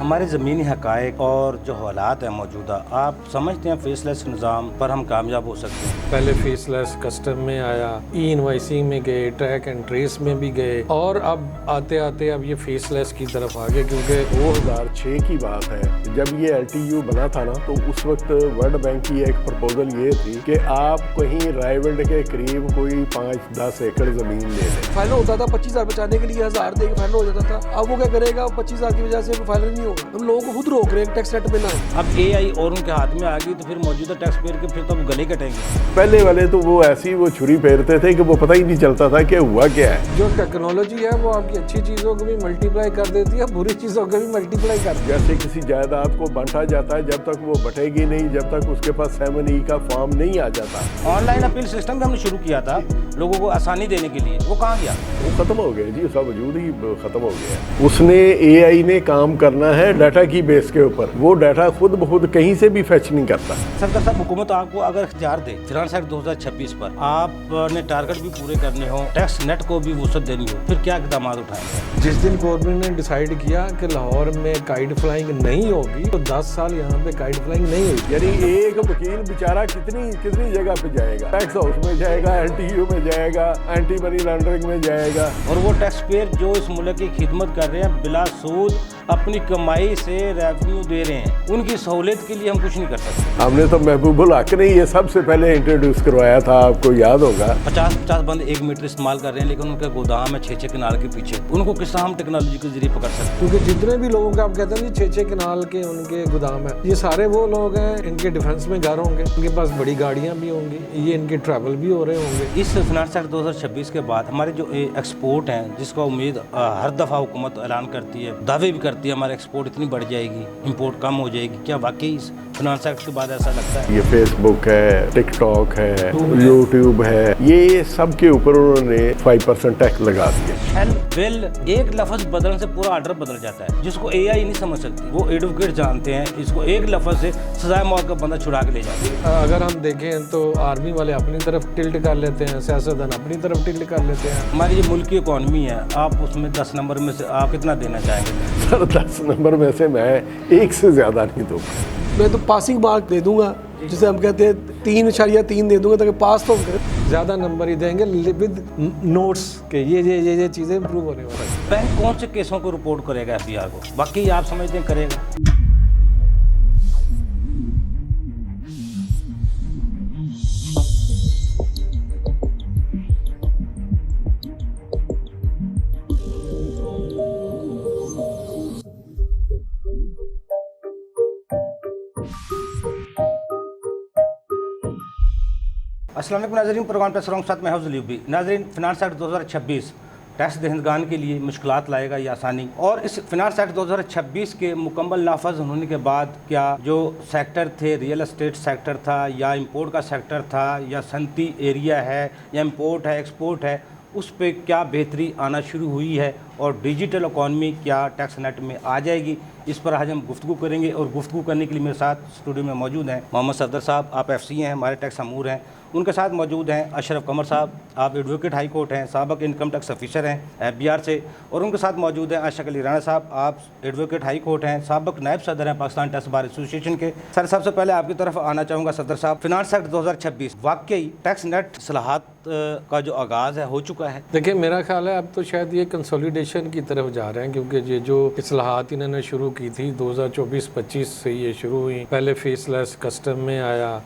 हमारे ज़मीनी हक़ाइक़ और जो हालात हैं मौजूदा, आप समझते हैं फेसलेस निज़ाम पर हम कामयाब हो सकते हैं? पहले फेसलेस कस्टम में आया, ई इनवॉइसिंग में गए, ट्रैक एंड ट्रेस में भी गए और अब आते आते अब ये फेसलेस की तरफ आ गए, क्योंकि 2006 की बात है जब ये LTU बना था ना, तो उस वक्त वर्ल्ड बैंक की एक प्रपोजल ये थी कि आप कहीं रायवंड के करीब कोई 5-10 एकड़ ज़मीन ले लें। फाइनल होता था 25,000 बचाने के लिए 1,000 दे के फाइनल हो जाता था। अब वो क्या करेगा, 25,000 की वजह से फाइनल नहीं होगा। हम लोगों को खुद रोक रहे हैं टैक्स नेट पे ना। अब AI और उनके हाथ में आ गई तो फिर मौजूदा टैक्स पेयर के फिर तो अब गले कटेंगे। पहले वाले तो वो ऐसी वो छुरी फेरते थे कि वो पता ही नहीं चलता था कि हुआ क्या है। जो टेक्नोलॉजी है वो आपकी अच्छी चीज़ों को भी मल्टीप्लाई कर देती है, बुरी चीज़ों को भी मल्टीप्लाई कर देती है। जैसे किसी जायदाद को बांटा जाता है, जब तक वो बटेगी नहीं, जब तक उसके पास 7E का फॉर्म नहीं आ जाता। ऑनलाइन अपील सिस्टम भी हमने शुरू किया था लोगों को आसानी देने के लिए, वो कहाँ गया? वो खत्म हो गया जी, उसका वजूद ही खत्म हो गया। उसने AI ने काम करना है डाटा की बेस के ऊपर, वो डाटा खुद ब खुद कहीं से भी फेच नहीं करता। सरकार साहब, हुकूमत आपको अगर इख्तियार दे फिनांस एक्ट 2026 पर आपने टारगेट भी पूरे करने हो, टैक्स नेट को भी वसअत देनी हो, फिर क्या इकदाम उठाएंगे? जिस दिन गवर्नमेंट ने डिसाइड किया कि लाहौर में काइट फ्लाइंग नहीं होगी तो 10 साल यहाँ पे काइट फ्लाइंग नहीं हुई। यानी एक वकील बेचारा कितनी जगह पे जाएगा, टैक्स हाउस में जाएगा, LTU में जाएगा, एंटी मनी लॉन्ड्रिंग में जाएगा। और वो टैक्स पेयर जो इस मुल्क की खिदमत कर रहे हैं, बिला सूद अपनी कमाई से रेवेन्यू दे रहे हैं, उनकी सहूलियत के लिए हम कुछ नहीं कर सकते। हमने तो महबूबुल हक ने ये सबसे पहले इंट्रोड्यूस करवाया था, आपको याद होगा। 50 बंद 1 मीटर इस्तेमाल कर रहे हैं, लेकिन उनके गोदाम है 6 कनाल के पीछे। उनको किस तरह हम टेक्नोलॉजी के जरिए पकड़ सकते हैं? क्योंकि जितने भी लोगों के आप कहते हैं 6 कनाल के उनके गोदाम है, ये सारे वो लोग हैं, इनके डिफेंस में घर होंगे, इनके पास बड़ी गाड़ियां भी होंगी, ये इनके ट्रैवल भी हो रहे होंगे। इस फिनांस एक्ट 2026 के बाद हमारे जो एक्सपोर्ट हैं, जिसका उम्मीद हर दफ़ा हुकूमत ऐलान करती है, दावे भी करती है हमारे एक्सपोर्ट इतनी बढ़ जाएगी, इंपोर्ट कम हो जाएगी, क्या वाकई इस फिनांस एक्ट के बाद ऐसा लगता है? ये फेसबुक है, टिकटॉक है, यूट्यूब है, ये सब के ऊपर उन्होंने 5% टैक्स लगा दिया। शेल बिल एक लफ्ज़ बदलने से पूरा ऑर्डर बदल जाता है, जिसको AI नहीं समझ सकती। वो एडवोकेट जानते हैं, इसको एक लफ्ज़ से सजाए मौत का बंदा छुड़ा के ले जाते हैं। अगर हम देखें तो आर्मी वाले अपनी तरफ टिल्ट कर लेते हैं, सियासतदान अपनी तरफ टिल्ट कर लेते हैं। हमारी ये मुल्क की इकॉनमी है, आप उसमें 10 नंबर में से आप कितना देना चाहेंगे? सर 10 नंबर में से मैं 1 से ज़्यादा नहीं दूँगा। मैं तो पासिंग मार्क दे दूंगा, जिसे हम कहते हैं 3.3 दे दूंगा, ताकि पास तो करें। ज़्यादा नंबर ही देंगे विद नोट्स के ये चीज़ें इंप्रूव होने वाला है। बैंक कौन से केसों को रिपोर्ट करेगा FBR को? बाकी आप समझते हैं करेगा? अस्सलाम वालेकुम नाज़रीन, प्रोग्राम पे सलाम साथ मैं हाउस ल्यूबी। नाज़रीन, फिनांस एक्ट 2026 टैक्स दहिंदगान के लिए मुश्किलात लाएगा या आसानी? और इस फिनांस एक्ट 2026 के मुकम्मल नाफज होने के बाद क्या जो सेक्टर थे, रियल एस्टेट सेक्टर था या इंपोर्ट का सेक्टर था या सनती एरिया है या इंपोर्ट है, एक्सपोर्ट है, उस पर क्या बेहतरी आना शुरू हुई है और डिजिटल इकॉनमी क्या टैक्स नेट में आ जाएगी? इस पर आज हम गुफ्तगू करेंगे और गुफ्तगू करने के लिए मेरे साथ स्टूडियो में मौजूद हैं मोहम्मद सफदर साहब, आप FC हैं, हमारे टैक्स अमूर हैं। उनके साथ मौजूद हैं अशरफ कमर साहब, आप एडवोकेट हाई कोर्ट हैं, साबिक इनकम टैक्स ऑफिसर हैं FBR से। और उनके साथ मौजूद हैं आशिक अली राणा साहब, आप एडवोकेट हाई कोर्ट हैं, साबिक नायब सदर हैं पाकिस्तान टैक्स बार एसोसिएशन के। सर, सबसे पहले आपकी तरफ आना चाहूँगा सदर साहब, फिनांस एक्ट 2026 वाकई टैक्स नेट सलाहत का जो आगाज़ है हो चुका है? देखिए, मेरा ख्याल है अब तो शायद ये कंसोलिडेशन की तरफ जा रहे हैं, क्योंकि ये जो इस्लाहात इन्होंने शुरू की थी 2024-25 से ये शुरू हुई। पहले फेसलेस कस्टम में आया,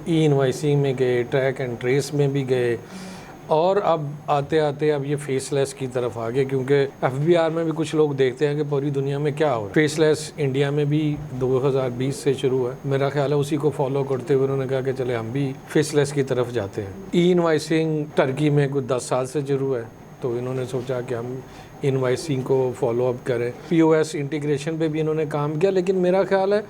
ई इनवॉइसिंग में गए, ट्रैक एंड ट्रेस में भी गए और अब आते आते अब ये फेसलेस की तरफ आ गए, क्योंकि FBR में भी कुछ लोग देखते हैं कि पूरी दुनिया में क्या हो रहा है। फेसलेस इंडिया में भी 2020 से शुरू है, मेरा ख्याल है उसी को फॉलो करते हुए उन्होंने कहा कि चले हम भी फेसलेस की तरफ जाते हैं। ई इनवॉइसिंग टर्की में कुछ 10 साल से शुरू है, तो इन्होंने सोचा कि हम इनवॉइसिंग को फॉलो अप करें। POS इंटीग्रेशन पे भी इन्होंने काम किया, लेकिन मेरा ख्याल है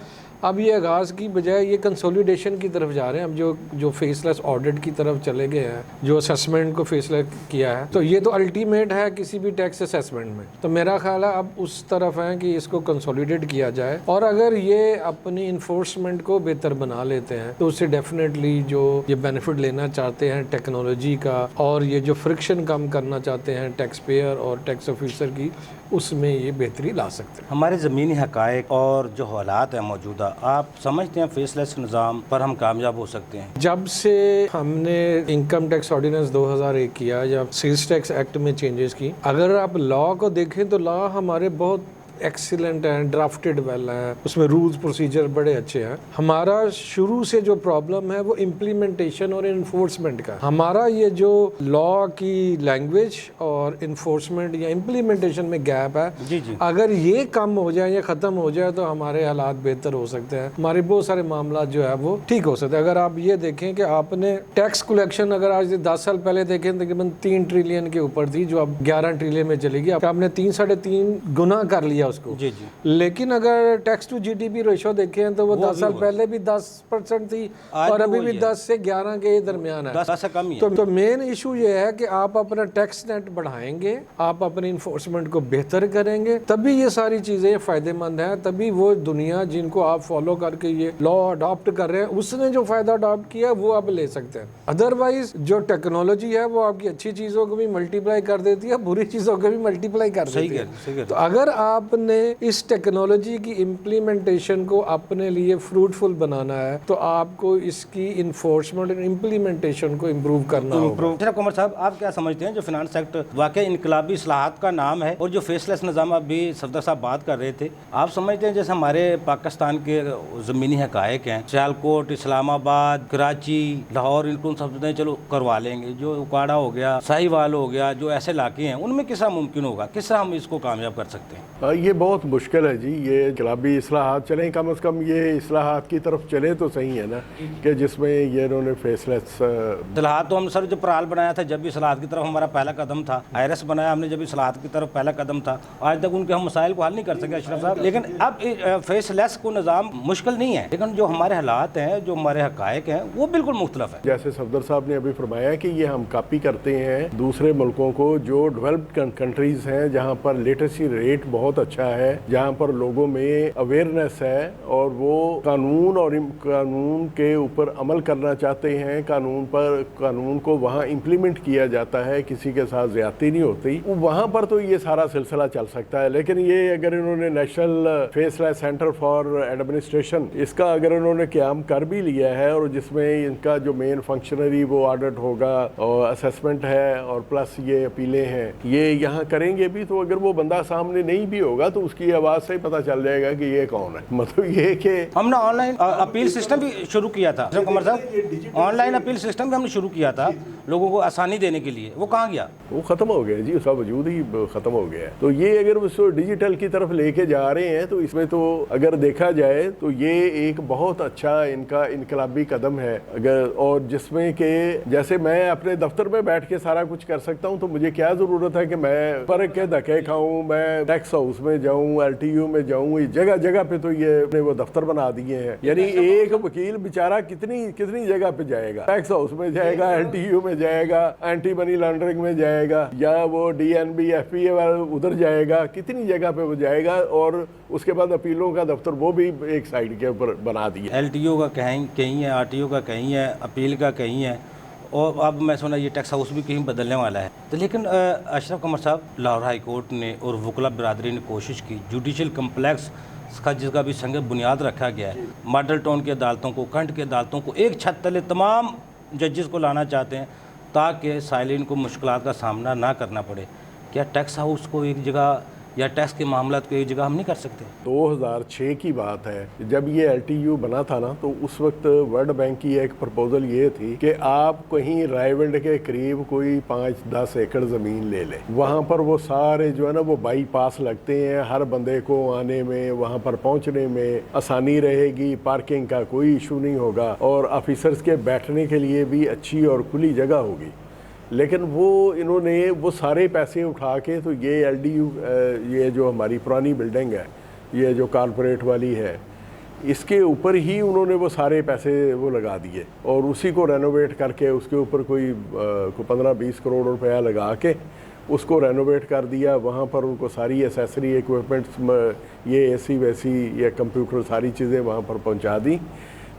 अब ये आगाज़ की बजाय ये कंसोलिडेशन की तरफ जा रहे हैं। अब जो फेसलेस ऑडिट की तरफ चले गए हैं, जो असेसमेंट को फेसलेस किया है, तो ये तो अल्टीमेट है किसी भी टैक्स असेसमेंट में। तो मेरा ख्याल है अब उस तरफ है कि इसको कंसोलिडेट किया जाए, और अगर ये अपनी इन्फोर्समेंट को बेहतर बना लेते हैं तो उससे डेफिनेटली जो ये बेनिफिट लेना चाहते हैं टेक्नोलॉजी का और ये जो फ्रिक्शन कम करना चाहते हैं टैक्स पेयर और टैक्स ऑफिसर की, उसमें ये बेहतरी ला सकते हैं। हमारे ज़मीनी हक़ाइक़ और जो हालात हैं मौजूदा, आप समझते हैं फेसलेस निज़ाम पर हम कामयाब हो सकते हैं? जब से हमने इनकम टैक्स ऑर्डिनेंस 2001 किया या सेल्स टैक्स एक्ट में चेंजेस की, अगर आप लॉ को देखें तो लॉ हमारे बहुत एक्सीलेंट हैं, ड्राफ्टेड वेल हैं, उसमें रूल्स प्रोसीजर बड़े अच्छे हैं। हमारा शुरू से जो प्रॉब्लम है वो इम्प्लीमेंटेशन और इन्फोर्समेंट का। हमारा ये जो लॉ की लैंग्वेज और इन्फोर्समेंट या इम्प्लीमेंटेशन में गैप है, जी जी, अगर ये कम हो जाए या ख़त्म हो जाए तो हमारे हालात बेहतर हो सकते हैं, हमारे बहुत सारे मामला जो है वो ठीक हो सकते हैं। अगर आप ये देखें कि आपने टैक्स कलेक्शन अगर आज से 10 साल पहले देखें तकरीबन 3 ट्रिलियन के ऊपर थी, जो अब 11 ट्रिलियन में चली गई, आपने 3-3.5 गुना कर लिया उसको। जी जी, लेकिन अगर टैक्स टू जीडीपी रेशो देखें तो वो 10 साल पहले भी 10% थी और अभी भी 10 से 11 के दरमियान है, 10 से कम ही है। तो मेन इशू ये है कि आप अपना टैक्स नेट बढ़ाएंगे, आप अपने इन्फोर्समेंट को बेहतर करेंगे, तभी ये सारी चीज़ें फ़ायदेमंद हैं, तभी वो दुनिया जिनको आप फॉलो करके ये लॉ अडॉप्ट कर रहे हैं उसने जो फ़ायदा अडॉप्ट किया वो आप ले सकते हैं। अदरवाइज जो टेक्नोलॉजी है वो आपकी अच्छी चीज़ों को भी मल्टीप्लाई कर देती है, बुरी चीज़ों को भी मल्टीप्लाई कर देती है। तो अगर आपने इस टेक्नोलॉजी की इम्प्लीमेंटेशन को अपने लिए फ्रूटफुल बनाना है तो आपको इसकी इन्फोर्समेंट और इम्प्लीमेंटेशन को इम्प्रूव करना होगा। जनाब कुमर साहब, आप क्या समझते हैं जो फिनांस सेक्टर वाकई इनकलाबी इस्लाहात का नाम है, और जो फेसलेस निज़ाम अभी सफदर साहब बात कर रहे थे, आप समझते हैं जैसे हमारे पाकिस्तान के ज़मीनी हक़ाइक़ हैं, सियालकोट, इस्लामाबाद, कराची, लाहौर, इनको समझते चलो करवा लेंगे, जो उकाड़ा हो गया, साहिवाल हो गया, जो ऐसे इलाके हैं उनमें किस तरह मुमकिन होगा, किस तरह हम इसको कामयाब कर सकते हैं? ये बहुत मुश्किल है जी। ये इनकलाबी इस्लाहात चलें, कम से कम ये इस्लाहात की तरफ चले तो सही है ना, कि जिसमें ये इन्होंने फेसलेस इस्लाहात तो हम सर जो प्राल बनाया था जब भी इस्लाहात की तरफ हमारा पहला कदम था, आईआरएस बनाया हमने जब इस्लाहात की तरफ पहला कदम था, आज तक उनके हम मसाइल को हल नहीं कर सके अशरफ साहब। लेकिन अब फेसलेस को निज़ाम मुश्किल नहीं है, लेकिन जो हमारे हालात हैं, जो हमारे हक़ाइक़ हैं वो बिल्कुल मुख्तलिफ है। जैसे सफदर साहब ने अभी फरमाया कि ये हम कॉपी करते हैं दूसरे मुल्कों को, जो डेवलप्ड कंट्रीज़ हैं जहाँ पर लिटरेसी रेट बहुत अच्छा है, जहाँ पर लोगों में अवेयरनेस है और वो कानून और कानून के ऊपर अमल करना चाहते हैं, कानून को वहाँ इम्प्लीमेंट किया जाता है, किसी के साथ ज्यादती नहीं होती, वहाँ पर तो ये सारा सिलसिला चल सकता है। लेकिन ये अगर इन्होंने national faceless centre for administration इसका अगर इन्होंने क़याम कर भी लिया है, और जिसमें इनका जो मेन फंक्शनरी वो ऑडिट होगा और असेसमेंट है और प्लस ये अपीलें हैं, ये यहाँ करेंगे भी, तो अगर वो बंदा सामने नहीं भी होगा तो उसकी आवाज़ से ही पता चल जाएगा कि ये कौन है। मतलब ये कि हमने ऑनलाइन अपील सिस्टम भी शुरू किया था कुमर साहब, ऑनलाइन अपील सिस्टम भी हमने शुरू किया था लोगों को आसानी देने के लिए, वो कहाँ गया? वो ख़त्म हो गया जी, उसका वजूद ही ख़त्म हो गया है। तो ये अगर उसको डिजिटल की तरफ लेके जा रहे हैं तो इसमें तो अगर देखा जाए तो ये एक बहुत अच्छा इनका इनकलाबी कदम है। अगर और जिसमें कि जैसे मैं अपने दफ्तर में बैठ के सारा कुछ कर सकता हूँ, तो मुझे क्या ज़रूरत है कि मैं पर के धक्के खाऊँ, मैं टैक्स हाउस में जाऊँ, LTU में जाऊँ, जगह जगह पे तो ये वो दफ्तर बना दिए हैं। यानी एक वकील बेचारा कितनी जगह पे जाएगा, टैक्स हाउस में जाएगा, LTU में जाएगा, एंटी मनी लॉन्ड्रिंग में जाएगा, या वो DNB FPA उधर जाएगा, कितनी जगह पे वो जाएगा। और उसके बाद अपीलों का दफ्तर वो भी एक साइड के ऊपर बना दिया। LTO का कहीं है, RTO का कहीं है, अपील का कहीं है, और अब मैं सुना ये टैक्स हाउस भी कहीं बदलने वाला है। तो लेकिन अशरफ कुमर साहब, लाहौर हाई कोर्ट ने और वकला बिरादरी ने कोशिश की, जुडिशल कम्प्लेक्स का जिसका भी संग बुनियाद रखा गया है, मॉडल टाउन की अदालतों को, कंट की अदालतों को एक छत तले तमाम जजेस को लाना चाहते हैं ताकि साइलिन को मुश्किलात का सामना ना करना पड़े। क्या टैक्स हाउस को एक जगह या टैक्स के मामला को एक जगह हम नहीं कर सकते? 2006 की बात है, जब ये LTU बना था ना, तो उस वक्त वर्ल्ड बैंक की एक प्रपोजल ये थी कि आप कहीं रायविंड के करीब कोई 5-10 एकड़ ज़मीन ले लें, वहाँ पर वो सारे जो है ना वो बाईपास लगते हैं, हर बंदे को आने में, वहाँ पर पहुँचने में आसानी रहेगी, पार्किंग का कोई इशू नहीं होगा, और ऑफिसर्स के बैठने के लिए भी अच्छी और खुली जगह होगी। लेकिन वो इन्होंने वो सारे पैसे उठा के, तो ये LDU ये जो हमारी पुरानी बिल्डिंग है, ये जो कॉर्पोरेट वाली है, इसके ऊपर ही उन्होंने वो सारे पैसे वो लगा दिए, और उसी को रेनोवेट करके उसके ऊपर कोई 15-20 करोड़ रुपया लगा के उसको रेनोवेट कर दिया। वहाँ पर उनको सारी एसेसरी इक्विपमेंट्स, ये AC वैसी या कंप्यूटर, सारी चीज़ें वहाँ पर पहुँचा दी।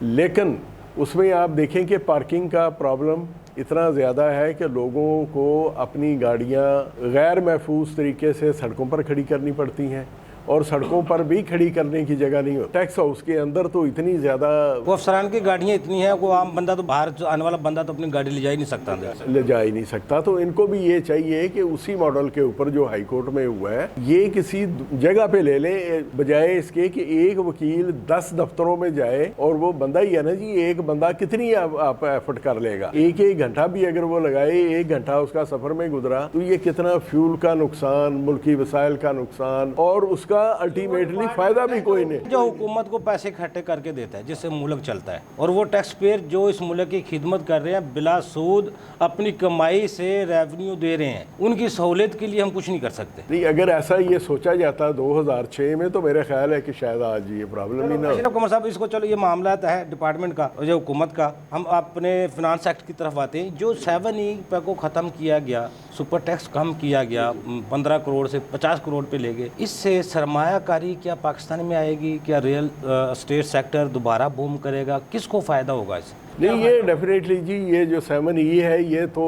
लेकिन उसमें आप देखें कि पार्किंग का प्रॉब्लम इतना ज़्यादा है कि लोगों को अपनी गाड़ियां गैर महफूज तरीके से सड़कों पर खड़ी करनी पड़ती हैं और सड़कों पर भी खड़ी करने की जगह नहीं हो। टैक्स हाउस के अंदर तो इतनी ज़्यादा वो अफसरान की गाड़ियाँ इतनी हैं, वो आम बंदा तो बाहर जो आने वाला बंदा तो अपनी गाड़ी ले जा ही नहीं सकता अंदर से। ले जा ही नहीं सकता। तो इनको भी ये चाहिए कि उसी मॉडल के ऊपर जो हाई कोर्ट में हुआ है ये किसी जगह पे ले लें, बजाय इसके कि एक वकील 10 दफ्तरों में जाए। और वो बंदा ही है ना जी, एक बंदा कितनी आप एफर्ट कर लेगा, एक घंटा भी अगर वो लगाए, 1 घंटा उसका सफर में गुजरा तो ये कितना फ्यूल का नुकसान, मुल्की वसाइल का नुकसान, और उसका अल्टीमेटली फायदा भी कोई नहीं। जो हुकूमत को पैसे इकट्ठे करके देता है जिससे मुल्क चलता है, और वो टैक्स पेयर जो इस मुल्क की खिदमत कर रहे हैं बिला सूद अपनी कमाई से रेवेन्यू दे रहे हैं, उनकी सहूलियत के लिए हम कुछ नहीं कर सकते। नहीं, अगर ऐसा ये सोचा जाता 2006 में तो मेरा ख्याल है कि शायद आज ये प्रॉब्लम ही ना हो। कमर साहब, इसको चलो ये मामला है डिपार्टमेंट का और जो हुकूमत का, हम अपने फिनांस एक्ट की तरफ आते हैं। जो 7E को ख़त्म किया गया, सुपर टैक्स कम किया गया, 15 करोड़ से 50 करोड़ पे ले गए, इससे सरमायाकारी क्या पाकिस्तान में आएगी? क्या रियल एस्टेट सेक्टर दोबारा बूम करेगा? किसको फ़ायदा होगा इससे? नहीं, ये डेफिनेटली जी, ये जो 7E है ये तो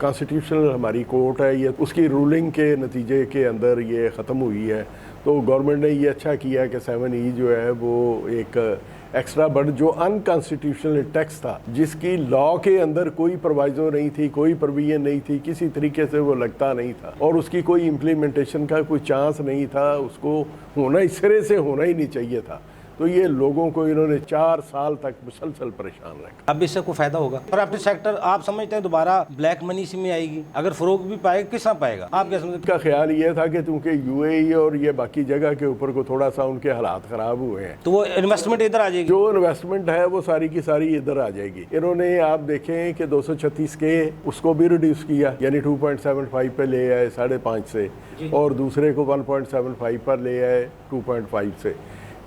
कॉन्स्टिट्यूशनल हमारी कोर्ट है, ये उसकी रूलिंग के नतीजे के अंदर ये ख़त्म हुई है। तो गवर्नमेंट ने ये अच्छा किया कि 7E जो है वो एक एक्स्ट्रा बर्डन जो अनकॉन्स्टिट्यूशनल टैक्स था, जिसकी लॉ के अंदर कोई प्रोवाइजो नहीं थी, कोई प्रोविजन नहीं थी, किसी तरीके से वो लगता नहीं था और उसकी कोई इम्प्लीमेंटेशन का कोई चांस नहीं था, उसको होना इस सिरे से होना ही नहीं चाहिए था। तो ये लोगों को इन्होंने 4 साल तक मुसलसल परेशान रखा। अब इससे कोई फायदा होगा? प्रॉपर्टी सेक्टर आप समझते हैं दोबारा ब्लैक मनी से में आएगी? अगर फरोग भी पाएगा, किस तरह पाएगा? आप क्या समझते हैं? का ख्याल ये था कि चूंकि UAE और ये बाकी जगह के ऊपर को थोड़ा सा उनके हालात खराब हुए हैं तो वो इन्वेस्टमेंट इधर आ जाएगी, जो इन्वेस्टमेंट है वो सारी की सारी इधर आ जाएगी। इन्होंने आप देखें कि 236 के उसको भी रिड्यूस किया, यानी 2.75 पे ले आए 5.5 से, और दूसरे को 1.75 पर ले आए 2.5 से।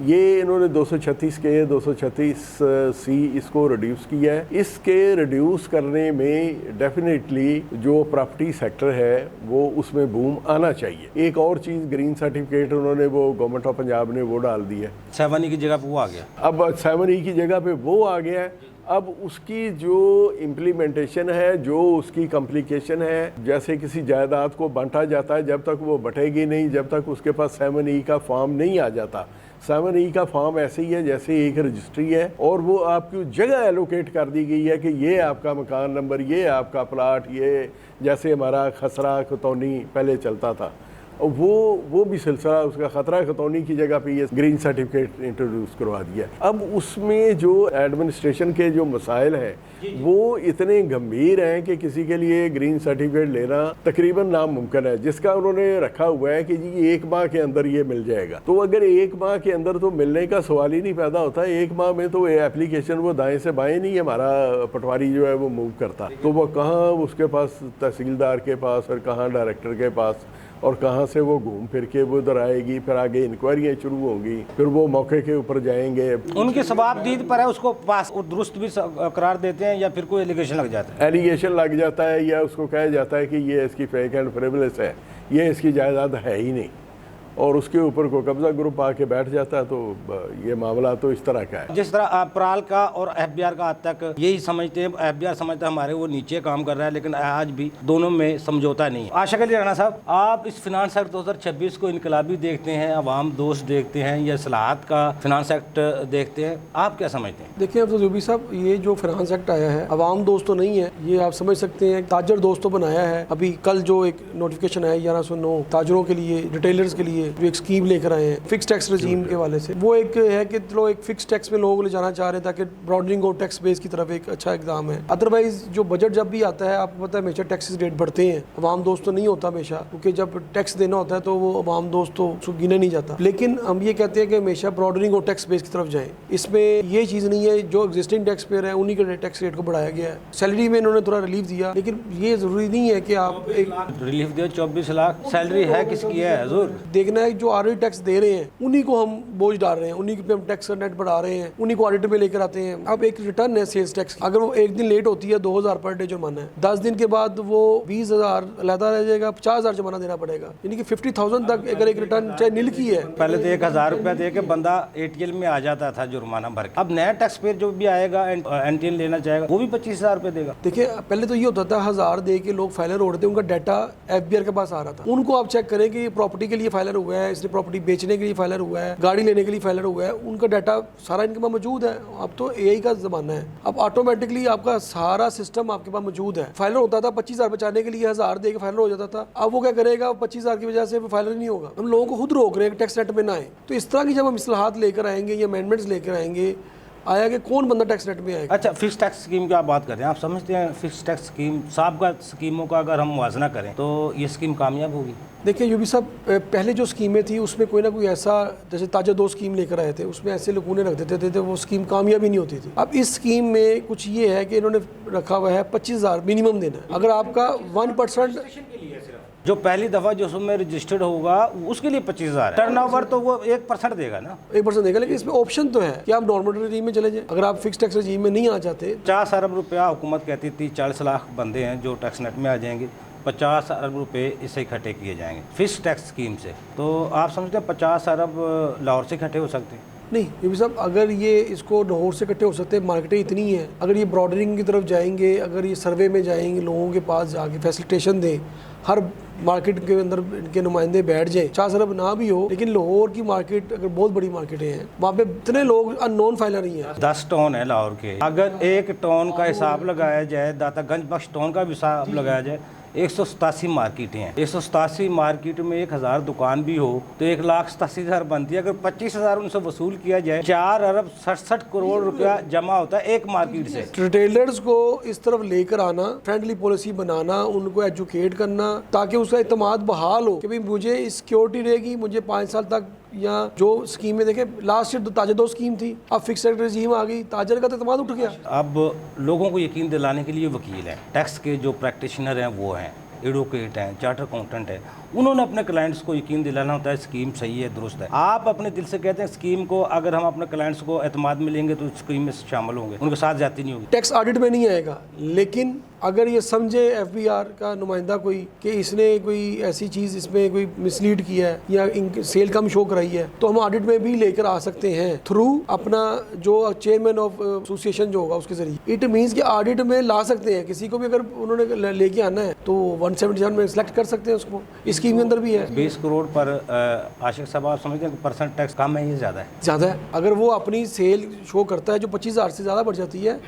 ये इन्होंने 236 के 236C इसको रिड्यूस किया है। इसके रिड्यूस करने में डेफिनेटली जो प्रॉपर्टी सेक्टर है वो उसमें बूम आना चाहिए। एक और चीज़, ग्रीन सर्टिफिकेट उन्होंने वो गवर्नमेंट ऑफ पंजाब ने वो डाल दिया, 7E की जगह पे वो आ गया। अब 7E की जगह पे वो आ गया है। अब उसकी जो इम्प्लीमेंटेशन है, जो उसकी कॉम्प्लिकेशन है, जैसे किसी जायदाद को बांटा जाता है, जब तक वो बटेगी नहीं, जब तक उसके पास 7E का फॉर्म नहीं आ जाता। 7E का फॉर्म ऐसे ही है जैसे एक रजिस्ट्री है, और वो आपकी जगह एलोकेट कर दी गई है कि ये आपका मकान नंबर, ये आपका प्लाट, ये जैसे हमारा खसरा खतौनी पहले चलता था, वो भी सिलसिला उसका खतरा खतौनी की जगह पे ये ग्रीन सर्टिफिकेट इंट्रोड्यूस करवा दिया। अब उसमें जो एडमिनिस्ट्रेशन के जो मसाइल हैं वो इतने गंभीर हैं कि किसी के लिए ग्रीन सर्टिफिकेट लेना तकरीबन नामुमकिन है, जिसका उन्होंने रखा हुआ है कि जी 1 माह के अंदर ये मिल जाएगा। तो अगर 1 माह के अंदर तो मिलने का सवाल ही नहीं पैदा होता, 1 माह में तो एप्लीकेशन वो दाएं से बाएं नहीं हमारा पटवारी जो है वो मूव करता, तो वो कहाँ उसके पास तहसीलदार के पास और कहाँ डायरेक्टर के पास और कहाँ से वो घूम फिर के वो उधर आएगी, फिर आगे इंक्वायरियाँ शुरू होंगी, फिर वो मौके के ऊपर जाएंगे। उनकी सवाबदीद पर है, उसको पास और दुरुस्त भी करार देते हैं या फिर कोई एलिगेशन लग जाता है? एलिगेशन लग जाता है या उसको कहा जाता है कि ये इसकी फेक एंड फ्रिवलेस है, ये इसकी जायदाद है ही नहीं, और उसके ऊपर को कब्जा ग्रुप आके बैठ जाता है। तो ये मामला तो इस तरह का है। जिस तरह प्राल का और FBR का आज तक यही समझते हैं, FBR समझता है हमारे वो नीचे काम कर रहा है, लेकिन आज भी दोनों में समझौता नहीं है। आशा करिए राणा साहब, आप इस फिनांस एक्ट 2026 को इनकलाबी देखते हैं, अवाम दोस्त देखते हैं, या इस्लाहात का फिनांस एक्ट देखते हैं, आप क्या समझते हैं? देखिए अब्दुल ज़ुबी साहब, ये जो फिनांस एक्ट आया है अवाम दोस्त तो नहीं है, ये आप समझ सकते हैं ताजर दोस्त तो बनाया है। अभी कल जो एक नोटिफिकेशन है 1109 ताजरों के लिए, रिटेलर्स के लिए जो एक स्कीम लेकर आए हैं फिक्स टैक्स रजीम के वाले से, वो एक है कि चलो एक फिक्स टैक्स में लोगों को ले जाना चाह रहे हैं ताकि ब्रॉडनिंग और टैक्स बेस की तरफ एक अच्छा इकदाम है। अदरवाइज जो बजट जब भी आता है आपको पता है हमेशा टैक्सेस रेट बढ़ते हैं, अवाम दोस्त तो नहीं होता हमेशा, क्योंकि जब टैक्स देना होता है तो वो अवाम दोस्त तो गिना नहीं जाता। लेकिन हम ये कहते हैं कि हमेशा ब्रॉडनिंग और टैक्स बेस की तरफ जाएं। इसमें ये चीज़ नहीं है, जो एग्जिस्टिंग टैक्स पेयर है उन्हीं के टैक्स रेट को बढ़ाया गया है। सैलरी में इन्होंने थोड़ा रिलीफ दिया, लेकिन ये ज़रूरी नहीं है कि आप एक रिलीफ दिया 24 लाख सैलरी है किसकी है हजूर? देखने देखना है जो ऑलरेडी टैक्स दे रहे हैं उन्हीं को हम बोझ डाल रहे हैं, उन्हीं पे हम टैक्स का नेट बढ़ा रहे हैं, उन्हीं को ऑडिट में लेकर आते हैं। अब एक रिटर्न है सेल्स टैक्स, अगर वो एक दिन लेट होती है 2000 पर डे जुर्माना है, 10 दिन के बाद वो 20,000 अलहदा रह जाएगा, 50,000 जुर्माना देना पड़ेगा, यानी कि 50,000 तक अगर एक रिटर्न चाहे नील की है। पहले तो 1,000 रुपया दे के बंदा ATL में आ जाता था जुर्माना भर के। अब नया टैक्स पेयर जो भी आएगा NTL लेना चाहेगा वो भी 25,000 रुपये देगा। देखिए पहले तो ये होता था 1000 दे के लोग फाइलर उड़ते थे, उनका डाटा FBR के पास आ रहा था, उनको आप चेक करें कि प्रॉपर्टी के लिए फाइलर हुआ है, इसने प्रॉपर्टी बेचने के लिए फाइलर हुआ है, गाड़ी लेने के लिए फाइलर हुआ है, उनका डाटा सारा इनके पास मौजूद है। अब तो AI का ज़माना है, अब ऑटोमेटिकली आपका सारा सिस्टम आपके पास मौजूद है। फाइलर होता था 25,000 बचाने के लिए 1000 दे के फाइलर हो जाता था, अब वो क्या करेगा 25,000 की वजह से फाइलर नहीं होगा। हम लोगों को खुद रोक रहे हैं टैक्स नेट में ना आए। तो इस तरह की जब हम इस्लाहात लेकर आएंगे या अमेंडमेंट्स लेकर आएंगे, आया कि कौन बंदा टैक्स नेट में आएगा। अच्छा, फिक्स टैक्स स्कीम की आप बात करते हैं, आप समझते हैं फिक्स टैक्स स्कीम साहब स्कीमों का अगर हम मुवाजना करें तो ये स्कीम कामयाब होगी? देखिए यूबी साहब, पहले जो स्कीमें थी उसमें कोई ना कोई ऐसा, जैसे ताजा 2 स्कीम लेकर आए थे, उसमें ऐसे लकूने रख देते थे तो वो स्कीम कामयाब ही नहीं होती थी। अब इस स्कीम में कुछ ये है कि इन्होंने रखा हुआ है 25,000 मिनिमम देना है। अगर आपका 1% जो पहली दफ़ा जो उसमें रजिस्टर्ड होगा उसके लिए 25,000 टर्नओवर तो वो 1% देगा ना, 1% देगा, लेकिन इसमें ऑप्शन तो है कि आप नॉर्मल रजीम में चले जाएं। अगर आप फिक्स टैक्स रजीम में नहीं आ जाते, 50 अरब रुपया हुकूमत कहती थी 40 लाख बंदे हैं जो टैक्स नेट में आ जाएंगे, 50 अरब रुपए इससे इकट्ठे किए जाएंगे फिक्स टैक्स स्कीम से। तो आप समझते हैं 50 अरब लाहौर से इकट्ठे हो सकते हैं? नहीं यूबी साहब, अगर ये इसको लाहौर से इकट्ठे हो सकते हैं, मार्केटें इतनी हैं, अगर ये ब्रॉडरिंग की तरफ जाएंगे, अगर ये सर्वे में जाएंगे, लोगों के पास जाके फैसिलिटेशन दें, हर मार्केट के अंदर इनके नुमाइंदे बैठ जाएं, 50 अरब ना भी हो, लेकिन लाहौर की मार्केट अगर बहुत बड़ी मार्केटें हैं, वहाँ पे इतने लोग अननोन फाइलर ही हैं। 10 टाउन है लाहौर के, अगर 1 टाउन का हिसाब लगाया जाए, दातागंज बख्श टाउन का भी हिसाब लगाया जाए, 187 मार्केटें हैं। 187 मार्केट में 1000 दुकान भी हो तो 1,87,000 बनती है। अगर 25,000 उनसे वसूल किया जाए, 4 अरब 67 करोड़ रुपया जमा होता है एक मार्केट से। रिटेलर्स को इस तरफ लेकर आना, फ्रेंडली पॉलिसी बनाना, उनको एजुकेट करना ताकि उसका इत्मीनान बहाल हो कि भाई मुझे सिक्योरिटी रहेगी, मुझे 5 साल तक, या जो स्कीमें देखें लास्ट ईयर ताजा 2 स्कीम थी, अब फिक्स रजीम आ गई, ताजर का तो इत्मीनान उठ गया। अब लोगों को यकीन दिलाने के लिए वकील हैं, टैक्स के जो प्रैक्टिशनर हैं वो हैं, एडवोकेट हैं, चार्टर अकाउंटेंट हैं, उन्होंने अपने क्लाइंट्स को यकीन दिलाना होता है स्कीम सही है, दुरुस्त है। आप अपने दिल से कहते हैं स्कीम को, अगर हम अपने क्लाइंट्स को एतमाद मिलेंगे तो स्कीम में शामिल होंगे, उनके साथ जाती नहीं होगी। टैक्स ऑडिट में नहीं आएगा, लेकिन अगर ये समझे FBR का नुमाइंदा कोई कि इसने कोई ऐसी चीज़ इसमें कोई मिसलीड किया है या सेल कम शो कराई है, तो हम ऑडिट में भी लेकर आ सकते हैं थ्रू अपना जो चेयरमैन ऑफ एसोसिएशन जो होगा उसके जरिए। इट मीन्स कि ऑडिट में ला सकते हैं किसी को भी, अगर उन्होंने लेके आना है तो 177 में सिलेक्ट कर सकते हैं उसको। इस स्कीम के अंदर भी है 20 करोड़ पर आशिक साहब, आप समझते हैं परसेंट टैक्स कम है या ज़्यादा है? ज़्यादा है। अगर वो अपनी सेल शो करता है जो 25,000 से ज़्यादा बढ़ जाती है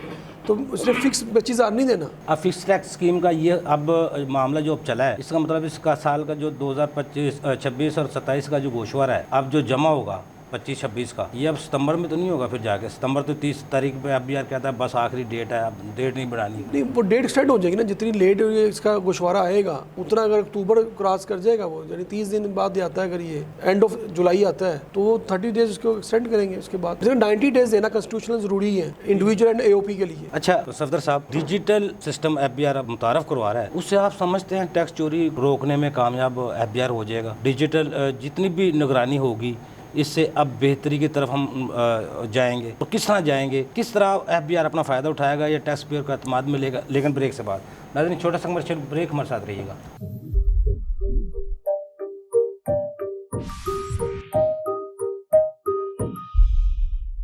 तो उसने फिक्स 25,000 नहीं देना। अब फिक्स टैक्स स्कीम का ये अब मामला जो अब चला है, इसका मतलब इसका साल का जो 2025, 26 और 27 का जो गोशवारा है, अब जो जमा होगा 25-26 का, ये अब सितंबर में तो नहीं होगा। फिर जाके सितंबर तो 30 तारीख पे FBR कहता है बस आखिरी डेट है, अब डेट नहीं बढ़ानी। नहीं, वो डेट एक्सटेंड हो जाएगी ना, जितनी लेट इसका गोशवारा आएगा उतना, अगर अक्टूबर क्रॉस कर जाएगा वो, यानी 30 दिन बाद आता है, अगर ये एंड ऑफ जुलाई आता है तो वो 30 डेज उसको एक्सटेंड करेंगे। उसके बाद 90 डेज देना कॉन्स्टिट्यूशनल जरूरी है इंडिविजुअल एंड AOP के लिए। अच्छा तो सफदर साहब, डिजिटल सिस्टम FBR अब मुतारफ करवा रहा है, उससे आप समझते हैं टैक्स चोरी रोकने में कामयाब FBR हो जाएगा? डिजिटल जितनी भी निगरानी होगी इससे अब बेहतरी की तरफ हम जाएंगे, और किस तरह जाएंगे, किस तरह FBR अपना फ़ायदा उठाएगा या टैक्स पेयर का एतमाद मिलेगा? लेकिन ब्रेक से बाद नाज़रीन छोटा सा कमर्शियल ब्रेक, हमारे साथ रहिएगा।